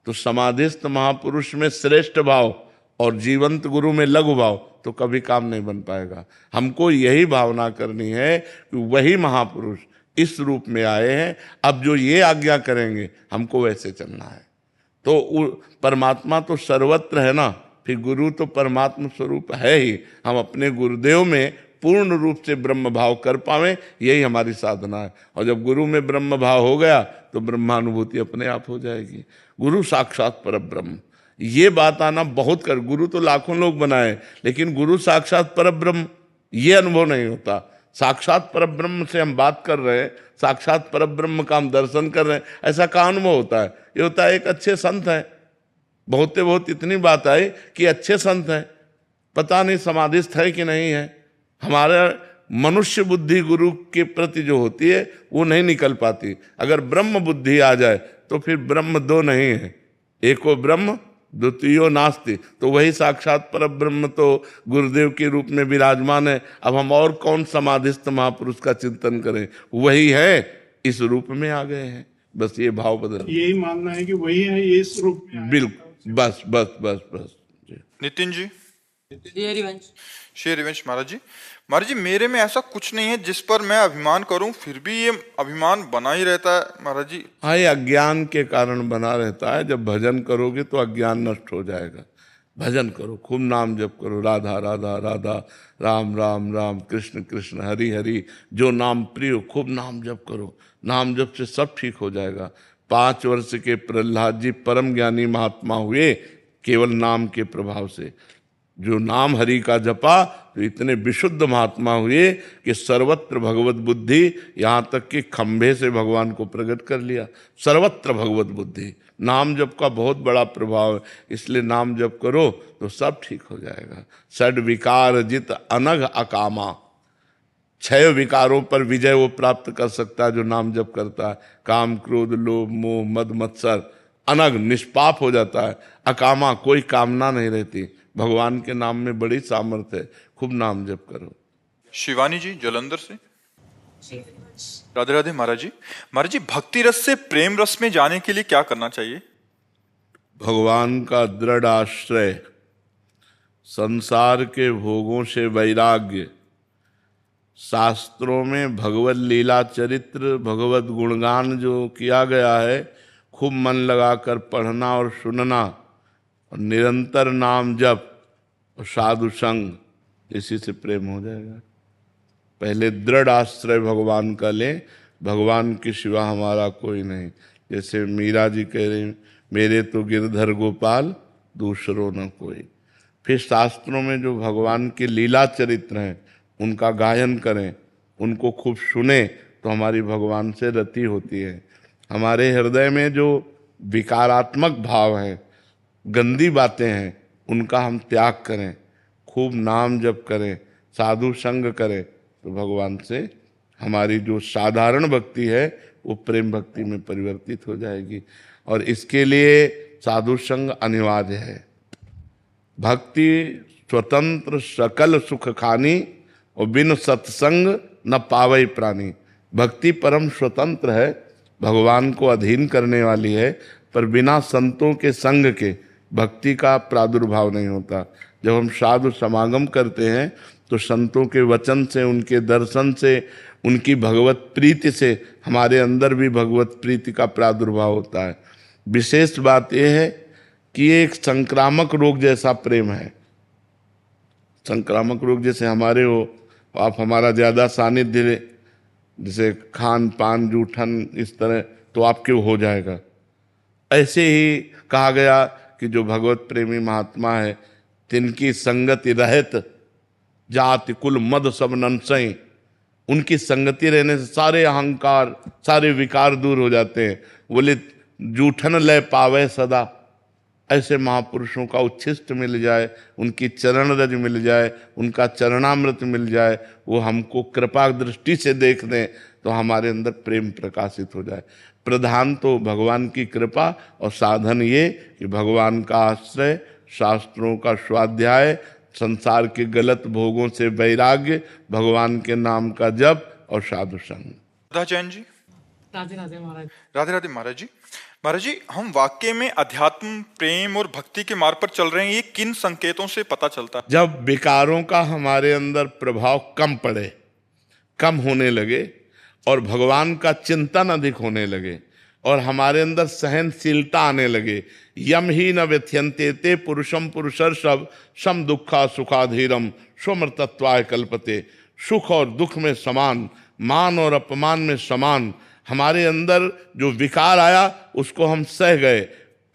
तो समाधिस्थ महापुरुष में श्रेष्ठ भाव, और जीवंत गुरु में लघु भाव, तो कभी काम नहीं बन पाएगा। हमको यही भावना करनी है कि वही महापुरुष इस रूप में आए हैं, अब जो ये आज्ञा करेंगे हमको वैसे चलना है। तो परमात्मा तो सर्वत्र है ना, फिर गुरु तो परमात्मा स्वरूप है ही। हम अपने गुरुदेव में पूर्ण रूप से ब्रह्म भाव कर पावे, यही हमारी साधना है। और जब गुरु में ब्रह्म भाव हो गया तो ब्रह्मानुभूति अपने आप हो जाएगी। गुरु साक्षात परब्रह्म, ये बात आना बहुत कर। गुरु तो लाखों लोग बनाए, लेकिन गुरु साक्षात परब्रह्म ये अनुभव नहीं होता। साक्षात परब्रह्म से हम बात कर रहे हैं, साक्षात परब्रह्म का हम दर्शन कर रहे हैं, ऐसा का अनुभव होता है? ये होता है एक अच्छे संत हैं, बहुत इतनी बात आई कि अच्छे संत हैं, पता नहीं समाधिस्थ है कि नहीं है। हमारा मनुष्य बुद्धि गुरु के प्रति जो होती है वो नहीं निकल पाती। अगर ब्रह्म बुद्धि आ जाए तो फिर ब्रह्म दो नहीं है, एको ब्रह्म द्वितीयो नास्ति। तो वही साक्षात पर ब्रह्म तो गुरुदेव के रूप में विराजमान है। अब हम और कौन समाधिस्थ महापुरुष का चिंतन करें, वही है, इस रूप में आ गए हैं। बस ये भाव बदल, यही मानना है कि वही है, ये इस रूप में आया। बिल्कुल, बस बस बस बस जी। नितिन जी। श्री हरिवंश। श्री हरिवंश महाराज जी। महाराज जी, मेरे में ऐसा कुछ नहीं है जिस पर मैं अभिमान करूं, फिर भी ये अभिमान बना ही रहता है महाराज जी। हाँ, ये अज्ञान के कारण बना रहता है। जब भजन करोगे तो अज्ञान नष्ट हो जाएगा। भजन करो, खूब नाम जप करो, राधा राधा राधा, राम राम राम, कृष्ण कृष्ण, हरि हरि, जो नाम प्रिय हो, खूब नाम जप करो। नाम जप से सब ठीक हो जाएगा। 5 वर्ष के प्रहलाद जी परम ज्ञानी महात्मा हुए केवल नाम के प्रभाव से। जो नाम हरि का जपा तो इतने विशुद्ध महात्मा हुए कि सर्वत्र भगवत बुद्धि, यहाँ तक कि खंभे से भगवान को प्रकट कर लिया। सर्वत्र भगवत बुद्धि, नाम जप का बहुत बड़ा प्रभाव है। इसलिए नाम जप करो तो सब ठीक हो जाएगा। षड विकार जित अनघ अकामा, 6 विकारों पर विजय वो प्राप्त कर सकता है जो नाम जप करता है। काम क्रोध लोभ मोह मद मत्सर, अनघ निष्पाप हो जाता है। अकामा, कोई कामना नहीं रहती। भगवान के नाम में बड़ी सामर्थ्य है, खूब नाम जप करो। शिवानी जी जलंधर से। राधे राधे महाराज जी। महाराज जी, भक्ति रस से प्रेम रस में जाने के लिए क्या करना चाहिए? भगवान का दृढ़ आश्रय, संसार के भोगों से वैराग्य, शास्त्रों में भगवत लीला चरित्र, भगवत गुणगान जो किया गया है, खूब मन लगाकर पढ़ना और सुनना, और निरंतर नाम जप और साधु संग, इसी से प्रेम हो जाएगा। पहले दृढ़ आश्रय भगवान का लें, भगवान के सिवा हमारा कोई नहीं। जैसे मीरा जी कह रही, मेरे तो गिरधर गोपाल दूसरों न कोई। फिर शास्त्रों में जो भगवान के लीला चरित्र हैं उनका गायन करें, उनको खूब सुने, तो हमारी भगवान से रति होती है। हमारे हृदय में जो विकारात्मक भाव हैं, गंदी बातें हैं, उनका हम त्याग करें, खूब नाम जप करें, साधु संग करें, तो भगवान से हमारी जो साधारण भक्ति है वो प्रेम भक्ति में परिवर्तित हो जाएगी। और इसके लिए साधु संग अनिवार्य है। भक्ति स्वतंत्र सकल सुख खानी, और बिन सत्संग न पावई प्राणी। भक्ति परम स्वतंत्र है, भगवान को अधीन करने वाली है, पर बिना संतों के संग के भक्ति का प्रादुर्भाव नहीं होता। जब हम साधु समागम करते हैं तो संतों के वचन से, उनके दर्शन से, उनकी भगवत प्रीति से हमारे अंदर भी भगवत प्रीति का प्रादुर्भाव होता है। विशेष बात यह है कि ये एक संक्रामक रोग जैसा प्रेम है। संक्रामक रोग जैसे हमारे हो, आप हमारा ज़्यादा सानिध्य ले, जैसे खान पान जूठन इस तरह, तो आपके हो जाएगा। ऐसे ही कहा गया कि जो भगवत प्रेमी महात्मा है, तिनकी संगति रहत जाति कुल मद सब नंसई। उनकी संगति रहने से सारे अहंकार, सारे विकार दूर हो जाते हैं। बोले जूठन ले पावे सदा, ऐसे महापुरुषों का उच्छिष्ट मिल जाए, उनकी चरण रज मिल जाए, उनका चरणामृत मिल जाए, वो हमको कृपा दृष्टि से देख दें, तो हमारे अंदर प्रेम प्रकाशित हो जाए। प्रधान तो भगवान की कृपा, और साधन ये कि भगवान का आश्रय, शास्त्रों का स्वाध्याय, संसार के गलत भोगों से वैराग्य, भगवान के नाम का जप और साधु संग। राधा जैन जी। राधे राधे महाराज। राधे राधे महाराज जी। महाराज जी, हम वाकई में अध्यात्म, प्रेम और भक्ति के मार्ग पर चल रहे हैं, ये किन संकेतों से पता चलता है? जब विकारों का हमारे अंदर प्रभाव कम पड़े, कम होने लगे और भगवान का चिंतन अधिक होने लगे और हमारे अंदर सहनशीलता आने लगे। यम ही न व्यथ्यन्ते ते पुरुषम पुरुषर्षभ सम दुखा सुखाधीरम स्वमृतत्वाय कल्पते। सुख और दुख में समान, मान और अपमान में समान। हमारे अंदर जो विकार आया उसको हम सह गए।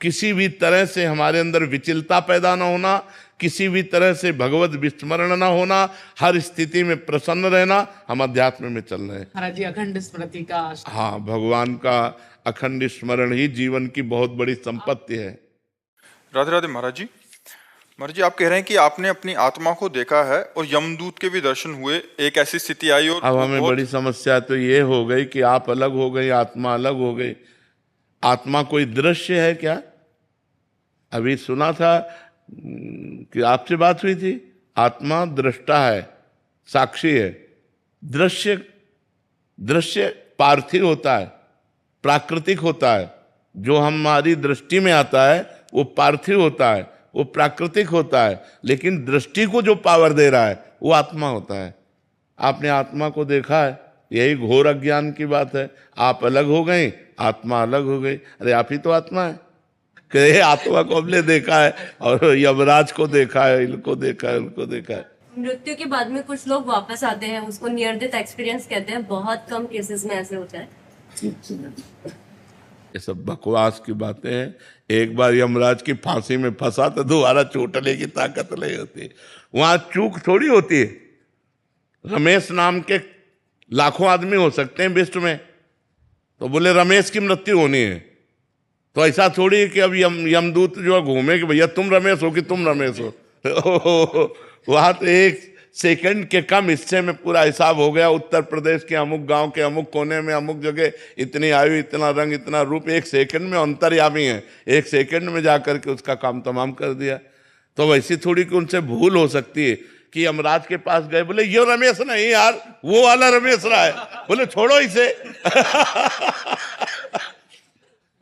किसी भी तरह से हमारे अंदर विचलता पैदा न होना, किसी भी तरह से भगवत विस्मरण न होना, हर स्थिति में प्रसन्न रहना, हम अध्यात्म में चल रहे हैं। महाराज जी, अखंड स्मृति का हाँ, भगवान का अखंड स्मरण ही जीवन की बहुत बड़ी संपत्ति है। राधे राधे महाराज जी। महाराज जी, आप कह रहे हैं कि आपने अपनी आत्मा को देखा है और यमदूत के भी दर्शन हुए, एक ऐसी स्थिति आई और अब हमें बड़ी समस्या तो ये हो गई कि आप अलग हो गई, आत्मा अलग हो गई। आत्मा कोई दृश्य है क्या? अभी सुना था कि आपसे बात हुई थी, आत्मा दृष्टा है, साक्षी है। दृश्य पार्थिव होता है, प्राकृतिक होता है। जो हमारी दृष्टि में आता है वो पार्थिव होता है, वो प्राकृतिक होता है, लेकिन दृष्टि को जो पावर दे रहा है वो आत्मा होता है। आपने आत्मा को देखा है, यही घोर अज्ञान की बात है। आप अलग हो गए, आत्मा अलग हो गई। अरे आप ही तो आत्मा है। कि आत्मा को हमने देखा है और यमराज को देखा है, इनको देखा है, उनको देखा है। मृत्यु के बाद में कुछ लोग वापस आते हैं, उसको नियर डेथ एक्सपीरियंस कहते हैं। बहुत कम केसेस में ऐसे होता है। ये सब बकवास की बातें हैं। एक बार यमराज की फांसी में फंसा तो दोबारा चोटने की ताकत नहीं होती। वहां चूक थोड़ी होती है। रमेश नाम के लाखों आदमी हो सकते हैं विश्व में, तो बोले रमेश की मृत्यु होनी है, तो ऐसा थोड़ी है कि अब यमदूत जो है घूमे कि भैया तुम रमेश हो कि तुम रमेश हो। वहां तो एक सेकंड के कम हिस्से में पूरा हिसाब हो गया। उत्तर प्रदेश के अमुक गांव के अमुक कोने में अमुक जगह इतनी आयु, इतना रंग, इतना रूप, एक सेकंड में अंतर्यामी है। एक सेकंड में जाकर के उसका काम तमाम कर दिया। तो वैसी थोड़ी कि उनसे भूल हो सकती है कि यमराज के पास गए, बोले ये रमेश नहीं यार, वो वाला रमेश रहा है। बोले छोड़ो इसे।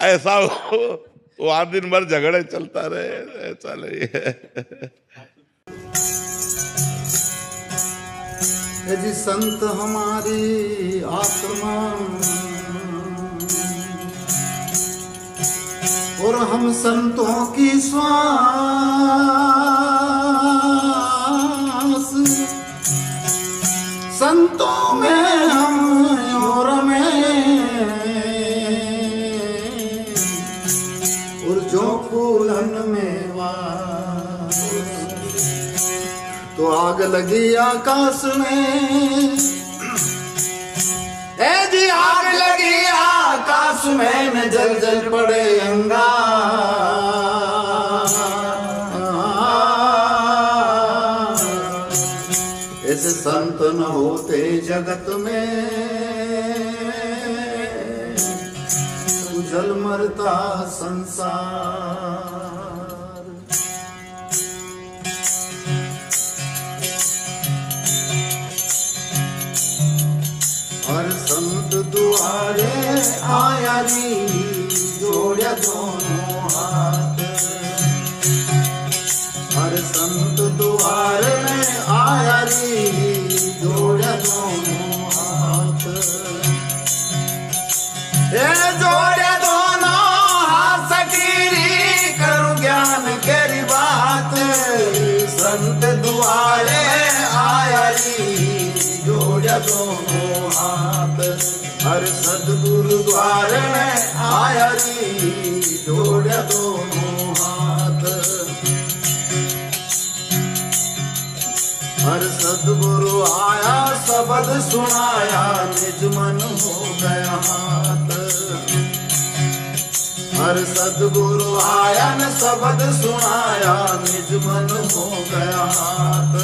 ऐसा हो वहां दिन भर झगड़े चलता रहे, ऐसा नहीं है। जी संत हमारी आत्मा और हम संतों की श्वास, संतों में हम और में, और जो फूलन में वास, तो आग लगी आकाश में। ए जी आग लगी आकाश में, न जल जल पड़े अंगार। ऐसे संत न होते जगत में, जल मरता संसार। हर संत दुआरे आया री, जोड़े दोनों हाथ। हर संत दुआरे में आया री, जोड़े दोनों हाथ। ये जोड़े दोनों हाथ सकीरी, करूं ज्ञान केरी बात। संत दुआरे आया री, जोड़े दोनों हाथ। हर सदगुरु द्वार में आया री, जोड़े दोनों हाथ। हर सदगुरु आया, शब्द सुनाया, निज मन हो गया हाथ। हर सदगुरु आया न शब्द सुनाया, निज मन हो गया हाथ।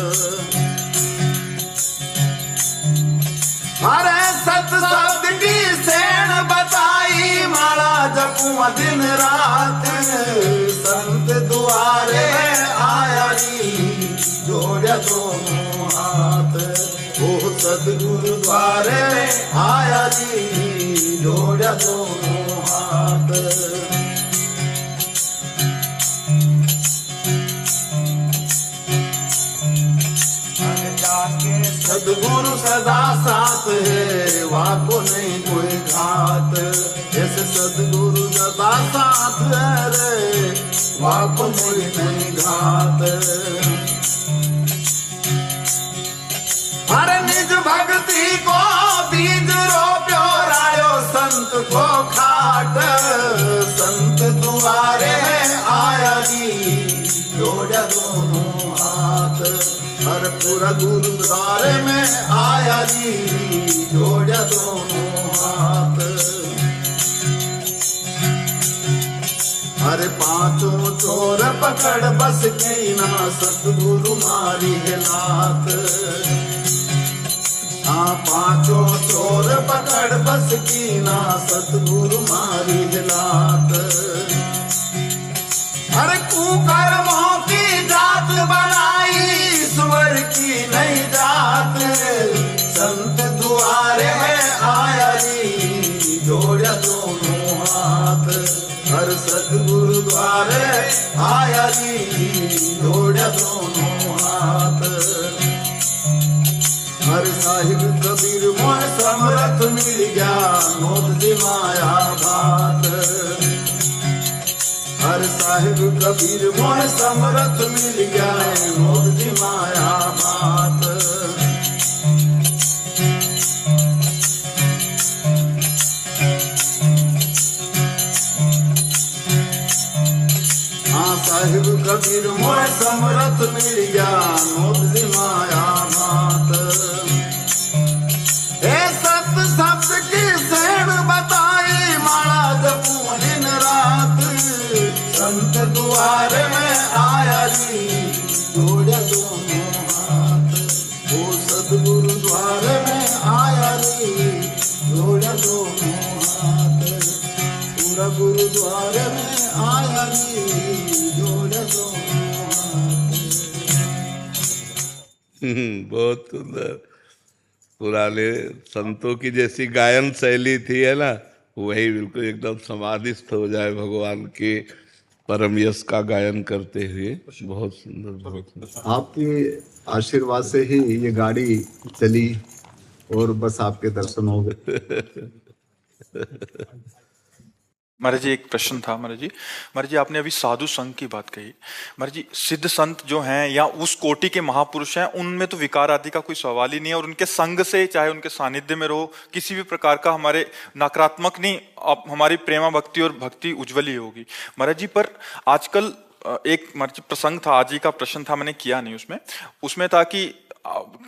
अरे सत शब्द की सेण बताई, माला जपूं दिन रात। संत दुआरे आया री, जोड़े दोनों हाथ। ओ सदगुरु द्वारे आया री, जोड़े दोनों हाथ। सदा साथ है, वाको नहीं कोई घात। ऐसे सदगुरु सदा साथ है रे, वाको कोई नहीं घात। हर निज भक्ति को बीज रोप्यो रायो संत को खाट। संत दुआरे आया जी, जोड़ा दोनों हाथ। हर पूरा गुरुद्वारे में आया जी, जोड़ा दोनों हाथ। हर पांचों चोर पकड़ बस के ना, सतगुरु मारी है लात। हाँ पांचों चोर पकड़ बस की ना, सतगुरु मारी है लात। हर कुकर्मों की जात बनाई, ईश्वर की नहीं जात। संत दुआरे में आया जी, जोड़ा दोनों हाथ। हर सतगुरु द्वारे आया जी, जोड़ा दोनों हाथ। हर साहिब कबीर मोह समरथ मिल गया, नोद दी माया भात। हर साहिब कबीर मोह समरथ मिल गया, नोद दी माया भात। हाँ साहिब कबीर मोह समरथ मिल गया, नोद दी माया भात। हे सत शब्द की सेण बताई, माला जपू दिन रात। संत द्वारे में आया जी, जोड़े दोनों हाथ। वो सदगुरु द्वारे में आया जी, जोड़े दोनों हाथ। पूरा गुरुद्वारे में आया जी, जोड़े दोनों हाथ। बहुत सुंदर। पुराने संतों की जैसी गायन शैली थी है ना, वही बिल्कुल एकदम समाधिस्थ हो जाए भगवान के परम यश का गायन करते हुए। बहुत सुंदर, बहुत सुंदर। आपके आशीर्वाद से ही ये गाड़ी चली और बस आपके दर्शन हो गए। महाराज जी एक प्रश्न था महाराज जी आपने अभी साधु संघ की बात कही। महाराज जी सिद्ध संत जो हैं या उस कोटि के महापुरुष हैं, उनमें तो विकार आदि का कोई सवाल ही नहीं है, और उनके संग से चाहे उनके सानिध्य में रहो, किसी भी प्रकार का हमारे नकारात्मक नहीं, हमारी प्रेमा भक्ति और भक्ति उज्ज्वल ही होगी। महाराज जी पर आजकल एक महाराज जी प्रसंग था, आज ही का प्रश्न था, मैंने किया नहीं उसमें था कि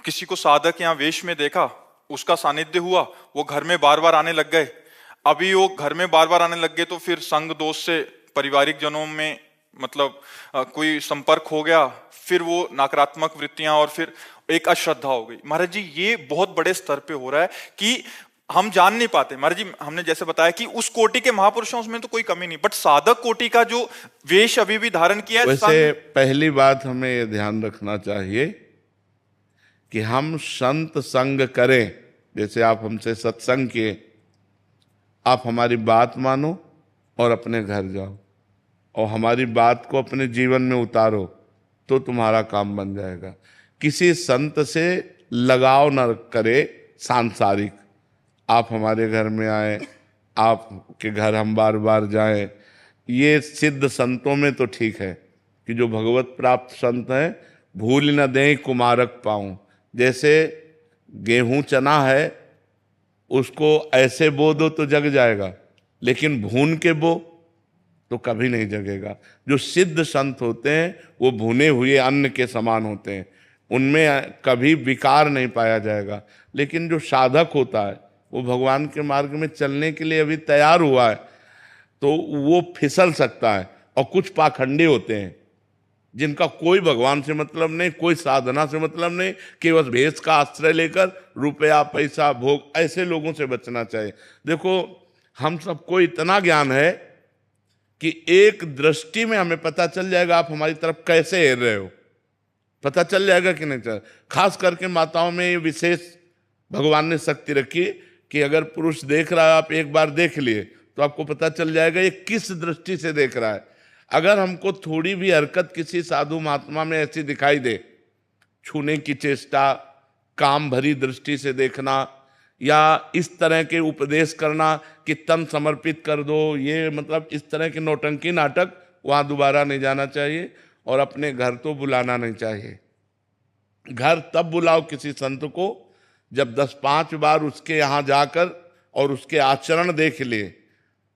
किसी को साधक या वेश में देखा, उसका सानिध्य हुआ, वो घर में बार बार आने लग गए। अभी वो घर में बार बार आने लग गए तो फिर संग दोष से पारिवारिक जनों में मतलब कोई संपर्क हो गया, फिर वो नकारात्मक वृत्तियां और फिर एक अश्रद्धा हो गई। महाराज जी ये बहुत बड़े स्तर पे हो रहा है कि हम जान नहीं पाते। महाराज जी हमने जैसे बताया कि उस कोटि के महापुरुषों उसमें तो कोई कमी नहीं, बट साधक कोटि का जो वेश अभी भी धारण किया है। वैसे पहली बात हमें ये ध्यान रखना चाहिए कि हम संत संग करें। जैसे आप हमसे सत्संग किए, आप हमारी बात मानो और अपने घर जाओ और हमारी बात को अपने जीवन में उतारो तो तुम्हारा काम बन जाएगा। किसी संत से लगाव न करे सांसारिक। आप हमारे घर में आए, आपके घर हम बार बार जाएं, ये सिद्ध संतों में तो ठीक है कि जो भगवत प्राप्त संत हैं, भूल न दें कुमारक पाऊं। जैसे गेहूं चना है, उसको ऐसे बो दो तो जग जाएगा, लेकिन भून के बो तो कभी नहीं जगेगा। जो सिद्ध संत होते हैं वो भुने हुए अन्न के समान होते हैं, उनमें कभी विकार नहीं पाया जाएगा। लेकिन जो साधक होता है वो भगवान के मार्ग में चलने के लिए अभी तैयार हुआ है तो वो फिसल सकता है। और कुछ पाखंडी होते हैं जिनका कोई भगवान से मतलब नहीं, कोई साधना से मतलब नहीं, केवल भेष का आश्रय लेकर रुपया पैसा भोग, ऐसे लोगों से बचना चाहिए। देखो हम सबको इतना ज्ञान है कि एक दृष्टि में हमें पता चल जाएगा आप हमारी तरफ कैसे हेर रहे हो, पता चल जाएगा कि नहीं चल। खास करके माताओं में ये विशेष भगवान ने शक्ति रखी कि अगर पुरुष देख रहा है, आप एक बार देख लिए तो आपको पता चल जाएगा ये किस दृष्टि से देख रहा है। अगर हमको थोड़ी भी हरकत किसी साधु महात्मा में ऐसी दिखाई दे, छूने की चेष्टा काम भरी दृष्टि से देखना या इस तरह के उपदेश करना कि तन समर्पित कर दो, ये मतलब इस तरह के नौटंकी नाटक वहाँ दोबारा नहीं जाना चाहिए। और अपने घर तो बुलाना नहीं चाहिए। घर तब बुलाओ किसी संत को जब 10-5 बार उसके यहाँ जाकर और उसके आचरण देख लिए,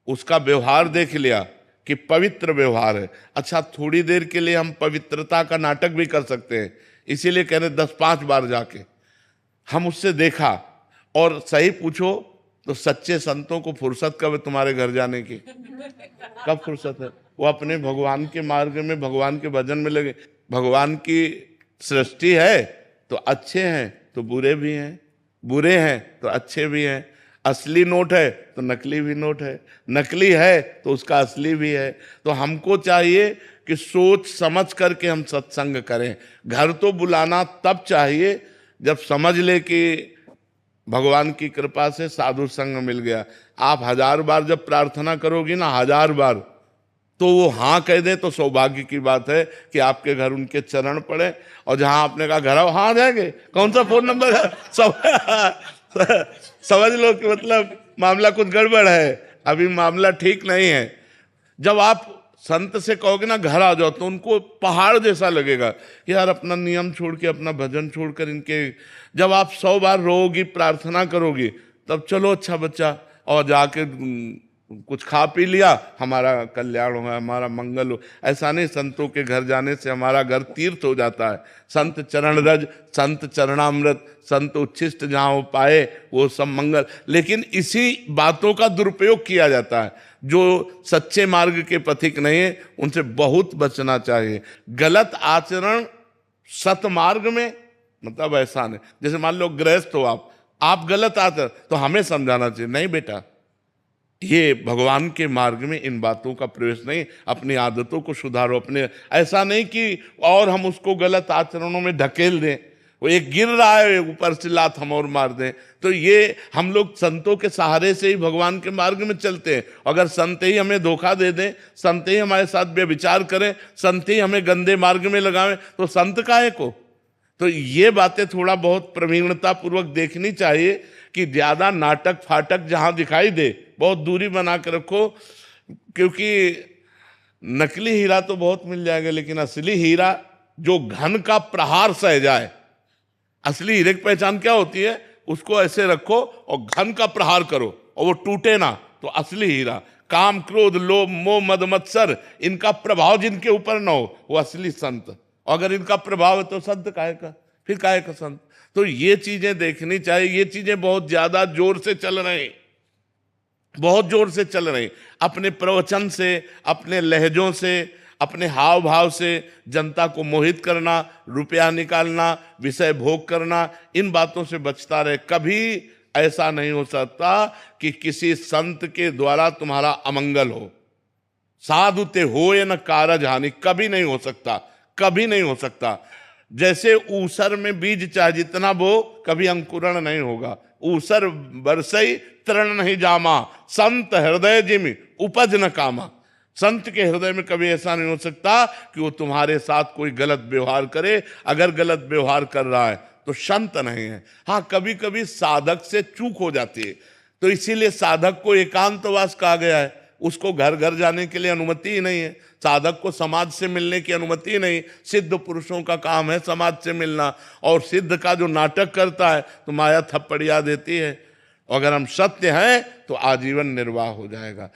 उसका व्यवहार देख लिया कि पवित्र व्यवहार है। अच्छा, थोड़ी देर के लिए हम पवित्रता का नाटक भी कर सकते हैं, इसीलिए कह रहे 10-5 बार जाके हम उससे देखा। और सही पूछो तो सच्चे संतों को फुर्सत कब है तुम्हारे घर जाने की? कब फुर्सत है? वो अपने भगवान के मार्ग में, भगवान के भजन में लगे। भगवान की सृष्टि है तो अच्छे हैं तो बुरे भी हैं, बुरे हैं तो अच्छे भी हैं। असली नोट है तो नकली भी नोट है, नकली है तो उसका असली भी है। तो हमको चाहिए कि सोच समझ करके हम सत्संग करें। घर तो बुलाना तब चाहिए जब समझ ले कि भगवान की कृपा से साधु संग मिल गया। आप 1000 बार जब प्रार्थना करोगी ना, 1000 बार, तो वो हाँ कह दे तो सौभाग्य की बात है कि आपके घर उनके चरण पड़े। और जहां आपने कहा घर आओ, हाँ जाएंगे, कौन सा फोन नंबर है, समझ लो कि मतलब मामला कुछ गड़बड़ है, अभी मामला ठीक नहीं है। जब आप संत से कहोगे ना घर आ जाओ, तो उनको पहाड़ जैसा लगेगा कि यार अपना नियम छोड़ के, अपना भजन छोड़कर इनके। जब आप 100 बार रोगी, प्रार्थना करोगी, तब चलो अच्छा बच्चा, और जाके कुछ खा पी लिया, हमारा कल्याण हो, हमारा मंगल हो। ऐसा नहीं, संतों के घर जाने से हमारा घर तीर्थ हो जाता है। संत चरण रज, संत चरणामृत, संत उच्छिष्ट जहाँ हो पाए वो सब मंगल। लेकिन इसी बातों का दुरुपयोग किया जाता है। जो सच्चे मार्ग के पथिक नहीं है उनसे बहुत बचना चाहिए। गलत आचरण सतमार्ग में मतलब ऐसा नहीं, जैसे मान लो गृहस्थ हो आप गलत आचरण, तो हमें समझाना चाहिए नहीं बेटा, ये भगवान के मार्ग में इन बातों का प्रवेश नहीं, अपनी आदतों को सुधारो। अपने ऐसा नहीं कि और हम उसको गलत आचरणों में ढकेल दें, वो एक गिर रहा है ऊपर से लात हम और मार दें। तो ये हम लोग संतों के सहारे से ही भगवान के मार्ग में चलते हैं। अगर संत ही हमें धोखा दे दें, संत ही हमारे साथ व्यभिचार करें, संत ही हमें गंदे मार्ग में लगावें, तो संत काहे को? तो ये बातें थोड़ा बहुत प्रवीणता पूर्वक देखनी चाहिए कि ज्यादा नाटक फाटक जहां दिखाई दे बहुत दूरी बना के रखो। क्योंकि नकली हीरा तो बहुत मिल जाएगा, लेकिन असली हीरा जो घन का प्रहार सह जाए, असली हीरे की पहचान क्या होती है? उसको ऐसे रखो और घन का प्रहार करो और वो टूटे ना, तो असली हीरा। काम क्रोध लोभ मोह मद मत्सर, इनका प्रभाव जिनके ऊपर ना हो, वो असली संत। अगर इनका प्रभाव है तो संत काहे का, फिर काहे का संत? तो ये चीजें देखनी चाहिए। ये चीजें बहुत ज्यादा जोर से चल रही, बहुत जोर से चल रही। अपने प्रवचन से, अपने लहजों से, अपने हाव भाव से जनता को मोहित करना, रुपया निकालना, विषय भोग करना, इन बातों से बचता रहे। कभी ऐसा नहीं हो सकता कि किसी संत के द्वारा तुम्हारा अमंगल हो। साधु ते हो या न कारज हानि, कभी नहीं हो सकता, कभी नहीं हो सकता। जैसे ऊसर में बीज चाहे जितना बो, कभी अंकुरण नहीं होगा। ऊसर बरसई तृण नहीं जामा, संत हृदय जिमि उपज न कामा। संत के हृदय में कभी ऐसा नहीं हो सकता कि वो तुम्हारे साथ कोई गलत व्यवहार करे। अगर गलत व्यवहार कर रहा है तो संत नहीं है। हाँ, कभी कभी साधक से चूक हो जाती है, तो इसीलिए साधक को एकांतवास कहा गया है। उसको घर घर जाने के लिए अनुमति ही नहीं है। साधक को समाज से मिलने की अनुमति ही नहीं। सिद्ध पुरुषों का काम है समाज से मिलना, और सिद्ध का जो नाटक करता है तो माया थप्पड़िया देती है। अगर हम सत्य हैं तो आजीवन निर्वाह हो जाएगा।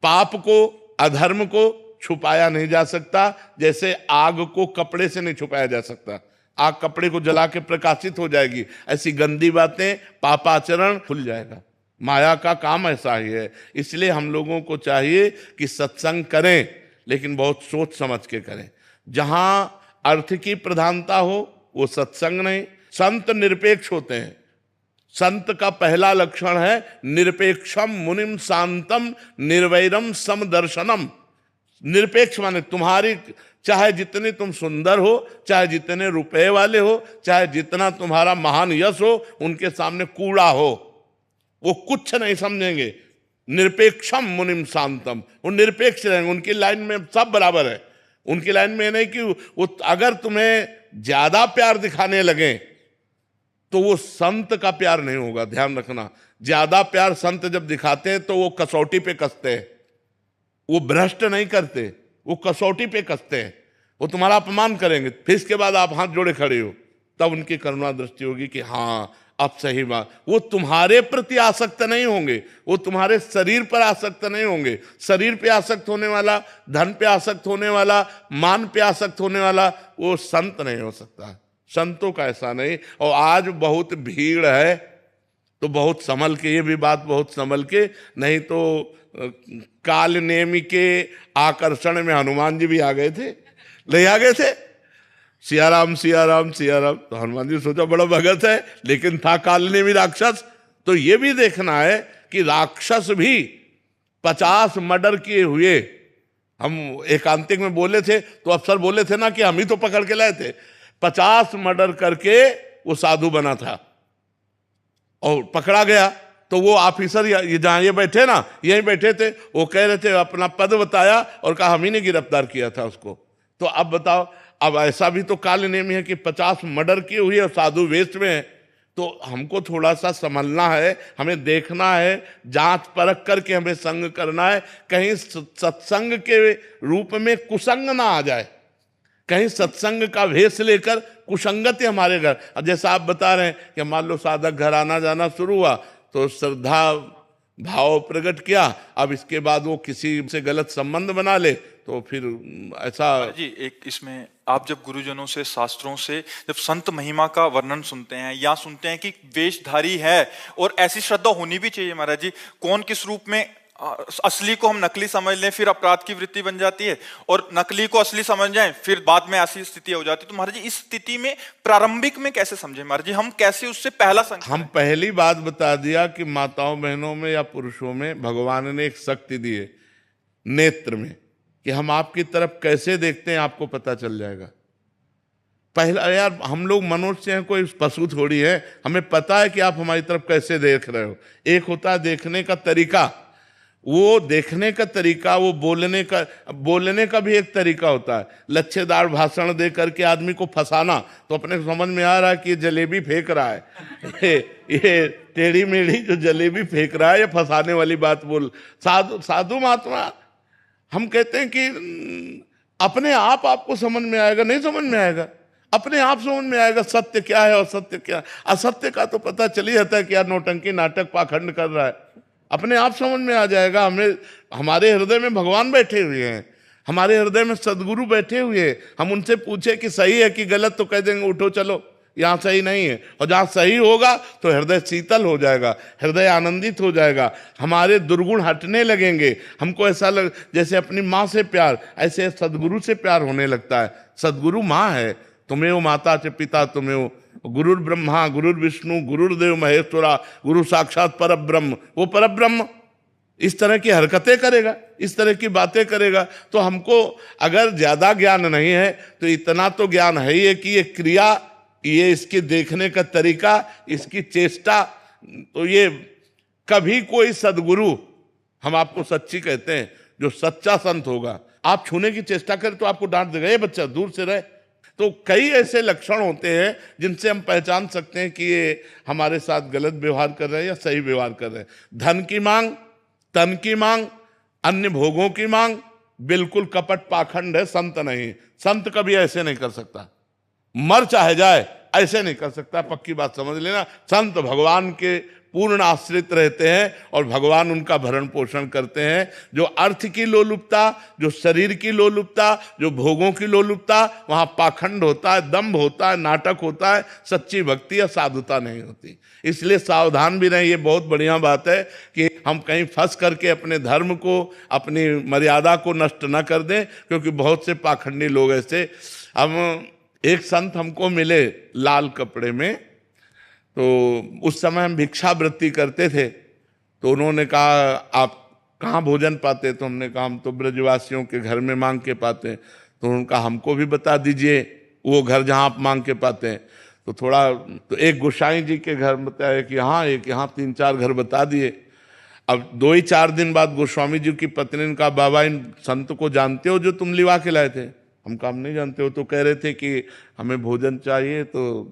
पाप को, अधर्म को छुपाया नहीं जा सकता, जैसे आग को कपड़े से नहीं छुपाया जा सकता। आग कपड़े को जला के प्रकाशित हो जाएगी, ऐसी गंदी बातें, पापाचरण खुल जाएगा। माया का काम ऐसा ही है। इसलिए हम लोगों को चाहिए कि सत्संग करें, लेकिन बहुत सोच समझ के करें। जहां अर्थ की प्रधानता हो वो सत्संग नहीं। संत निरपेक्ष होते हैं। संत का पहला लक्षण है निरपेक्षम मुनिम शांतम निर्वैरम समदर्शनम। निरपेक्ष माने तुम्हारी, चाहे जितने तुम सुंदर हो, चाहे जितने रुपए वाले हो, चाहे जितना तुम्हारा महान यश हो, उनके सामने कूड़ा हो, वो कुछ नहीं समझेंगे। निरपेक्षम मुनिम शांतम, वो निरपेक्ष रहेंगे। उनकी लाइन में सब बराबर है। उनकी लाइन में नहीं कि वो अगर तुम्हें ज्यादा प्यार दिखाने लगे तो वो संत का प्यार नहीं होगा। ध्यान रखना, ज्यादा प्यार संत जब दिखाते हैं तो वो कसौटी पे कसते हैं, वो भ्रष्ट नहीं करते, वो कसौटी पे कसते हैं। वो तुम्हारा अपमान करेंगे, फिर इसके बाद आप हाथ जोड़े खड़े हो, तब उनकी करुणा दृष्टि होगी कि हाँ अब सही बात। वो तुम्हारे प्रति आसक्त नहीं होंगे, वो तुम्हारे शरीर पर आसक्त नहीं होंगे। शरीर पे आसक्त होने वाला, धन पे आसक्त होने वाला, मान पे आसक्त होने वाला, वो संत नहीं हो सकता। संतों का ऐसा नहीं। और आज बहुत भीड़ है तो बहुत संभल के, ये भी बात बहुत संभल के, नहीं तो काल नेमी के आकर्षण में हनुमान जी भी आ गए थे, ले आ गए थे, सिया राम सिया राम सिया राम। तो हनुमान जी सोचा बड़ा भगत है, लेकिन था काल नेमी राक्षस। तो ये भी देखना है कि राक्षस भी 50 मर्डर किए हुए, हम एकांतिक में बोले थे तो अफसर बोले थे ना कि हम ही तो पकड़ के लाए थे। 50 मर्डर करके वो साधु बना था और पकड़ा गया। तो वो ऑफिसर ये जहां ये बैठे ना, यहीं बैठे थे, वो कह रहे थे, अपना पद बताया और कहा हम ही ने गिरफ्तार किया था उसको। तो अब बताओ, अब ऐसा भी तो काल नेम है कि 50 मर्डर किए हुए और साधु वेश में है। तो हमको थोड़ा सा संभलना है, हमें देखना है, जांच परख करके हमें संग करना है, कहीं सत्संग के रूप में कुसंग ना आ जाए, कहीं सत्संग का भेष लेकर कुसंगति हमारे घर। अब जैसा आप बता रहे हैं कि मान लो साधक घर आना जाना शुरू हुआ तो श्रद्धा भाव प्रकट किया, अब इसके बाद वो किसी से गलत संबंध बना ले तो फिर ऐसा। जी एक इसमें आप जब गुरुजनों से, शास्त्रों से जब संत महिमा का वर्णन सुनते हैं या सुनते हैं कि वेशधारी है, और ऐसी श्रद्धा होनी भी चाहिए महाराज जी, कौन किस रूप में, असली को हम नकली समझ लें फिर अपराध की वृत्ति बन जाती है, और नकली को असली समझ जाएं फिर बाद में ऐसी स्थिति हो जाती है। तो महाराज जी इस स्थिति में प्रारंभिक में कैसे समझें महाराज जी, हम कैसे उससे पहला संकेत? हम पहली बात बता दिया कि माताओं बहनों में या पुरुषों में भगवान ने एक शक्ति दी है नेत्र में, कि हम आपकी तरफ कैसे देखते हैं आपको पता चल जाएगा। पहला यार, हम लोग मनुष्य हैं, कोई पशु थोड़ी है, हमें पता है कि आप हमारी तरफ कैसे देख रहे हो। एक होता है देखने का तरीका, वो देखने का तरीका, वो बोलने का भी एक तरीका होता है। लच्छेदार भाषण दे करके आदमी को फंसाना, तो अपने समझ में आ रहा है कि ये जलेबी फेंक रहा है, ये टेढ़ी मेढ़ी जो जलेबी फेंक रहा है, ये फंसाने वाली बात बोल। साधु महात्मा हम कहते हैं कि अपने आप आपको समझ में आएगा, नहीं समझ में आएगा, अपने आप समझ में आएगा सत्य क्या है और सत्य क्या है। असत्य का तो पता चल ही जाता है कि यार नौटंकी नाटक पाखंड कर रहा है, अपने आप समझ में आ जाएगा। हमें, हमारे हृदय में भगवान बैठे हुए हैं, हमारे हृदय में सदगुरु बैठे हुए हैं। हम उनसे पूछे कि सही है कि गलत, तो कह देंगे उठो चलो यहाँ सही नहीं है। और जहाँ सही होगा तो हृदय शीतल हो जाएगा, हृदय आनंदित हो जाएगा, हमारे दुर्गुण हटने लगेंगे। हमको ऐसा जैसे अपनी माँ से प्यार, ऐसे सदगुरु से प्यार होने लगता है। सदगुरु माँ है, तुम्हें वो माता च पिता तुम्हें वो, गुरुर ब्रह्मा गुरुर विष्णु गुरुर्देव महेश्वरा गुरु साक्षात पर ब्रह्म। वो पर ब्रह्म इस तरह की हरकतें करेगा, इस तरह की बातें करेगा। तो हमको अगर ज्यादा ज्ञान नहीं है तो इतना तो ज्ञान है ही कि ये क्रिया, ये इसके देखने का तरीका, इसकी चेष्टा, तो ये कभी कोई सदगुरु, हम आपको सच्ची कहते हैं, जो सच्चा संत होगा, आप छूने की चेष्टा करें तो आपको डांट देगा, ये बच्चा दूर से रहे। तो कई ऐसे लक्षण होते हैं जिनसे हम पहचान सकते हैं कि ये हमारे साथ गलत व्यवहार कर रहे हैं या सही व्यवहार कर रहे हैं। धन की मांग, तन की मांग, अन्य भोगों की मांग, बिल्कुल कपट पाखंड है, संत नहीं। संत कभी ऐसे नहीं कर सकता, मर चाहे जाए ऐसे नहीं कर सकता, पक्की बात समझ लेना। संत भगवान के पूर्ण आश्रित रहते हैं और भगवान उनका भरण पोषण करते हैं। जो अर्थ की लोलुपता, जो शरीर की लोलुपता, जो भोगों की लोलुपता, वहां पाखंड होता है, दंभ होता है, नाटक होता है, सच्ची भक्ति या साधुता नहीं होती। इसलिए सावधान भी रहें। ये बहुत बढ़िया बात है कि हम कहीं फंस करके अपने धर्म को, अपनी मर्यादा को नष्ट न कर दें, क्योंकि बहुत से पाखंडी लोग ऐसे। हम एक संत हमको मिले लाल कपड़े में, तो उस समय हम भिक्षावृत्ति करते थे, तो उन्होंने कहा आप कहाँ भोजन पाते? तो हमने कहा हम तो ब्रजवासियों के घर में मांग के पाते हैं। तो उनका हमको भी बता दीजिए वो घर जहाँ आप मांग के पाते हैं। तो थोड़ा, तो एक गोसाई जी के घर बताया कि हाँ, एक यहाँ 3-4 घर बता दिए। अब 2 ही 4 दिन बाद गोस्वामी जी की पत्नी ने कहा बाबा इन संत को जानते हो जो तुम लिवा के लाए थे? हम काम नहीं जानते हो। तो कह रहे थे कि हमें भोजन चाहिए, तो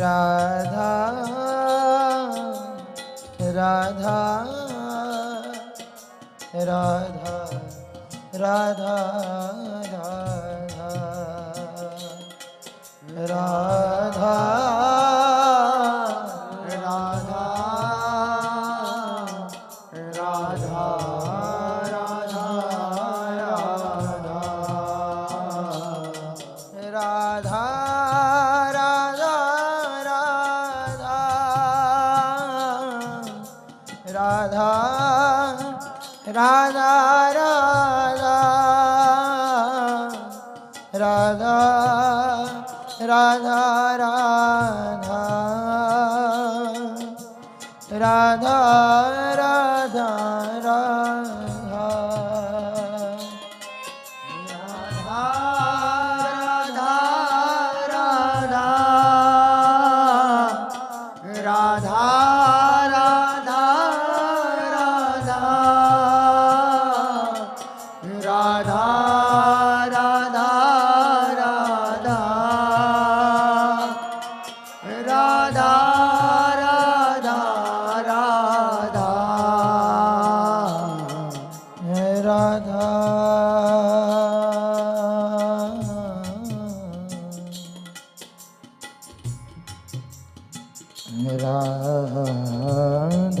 राधा राधा राधा राधा राधा राधा राधा राधा राधा राधा राधा राधा राधा राधा राधा राधा राधा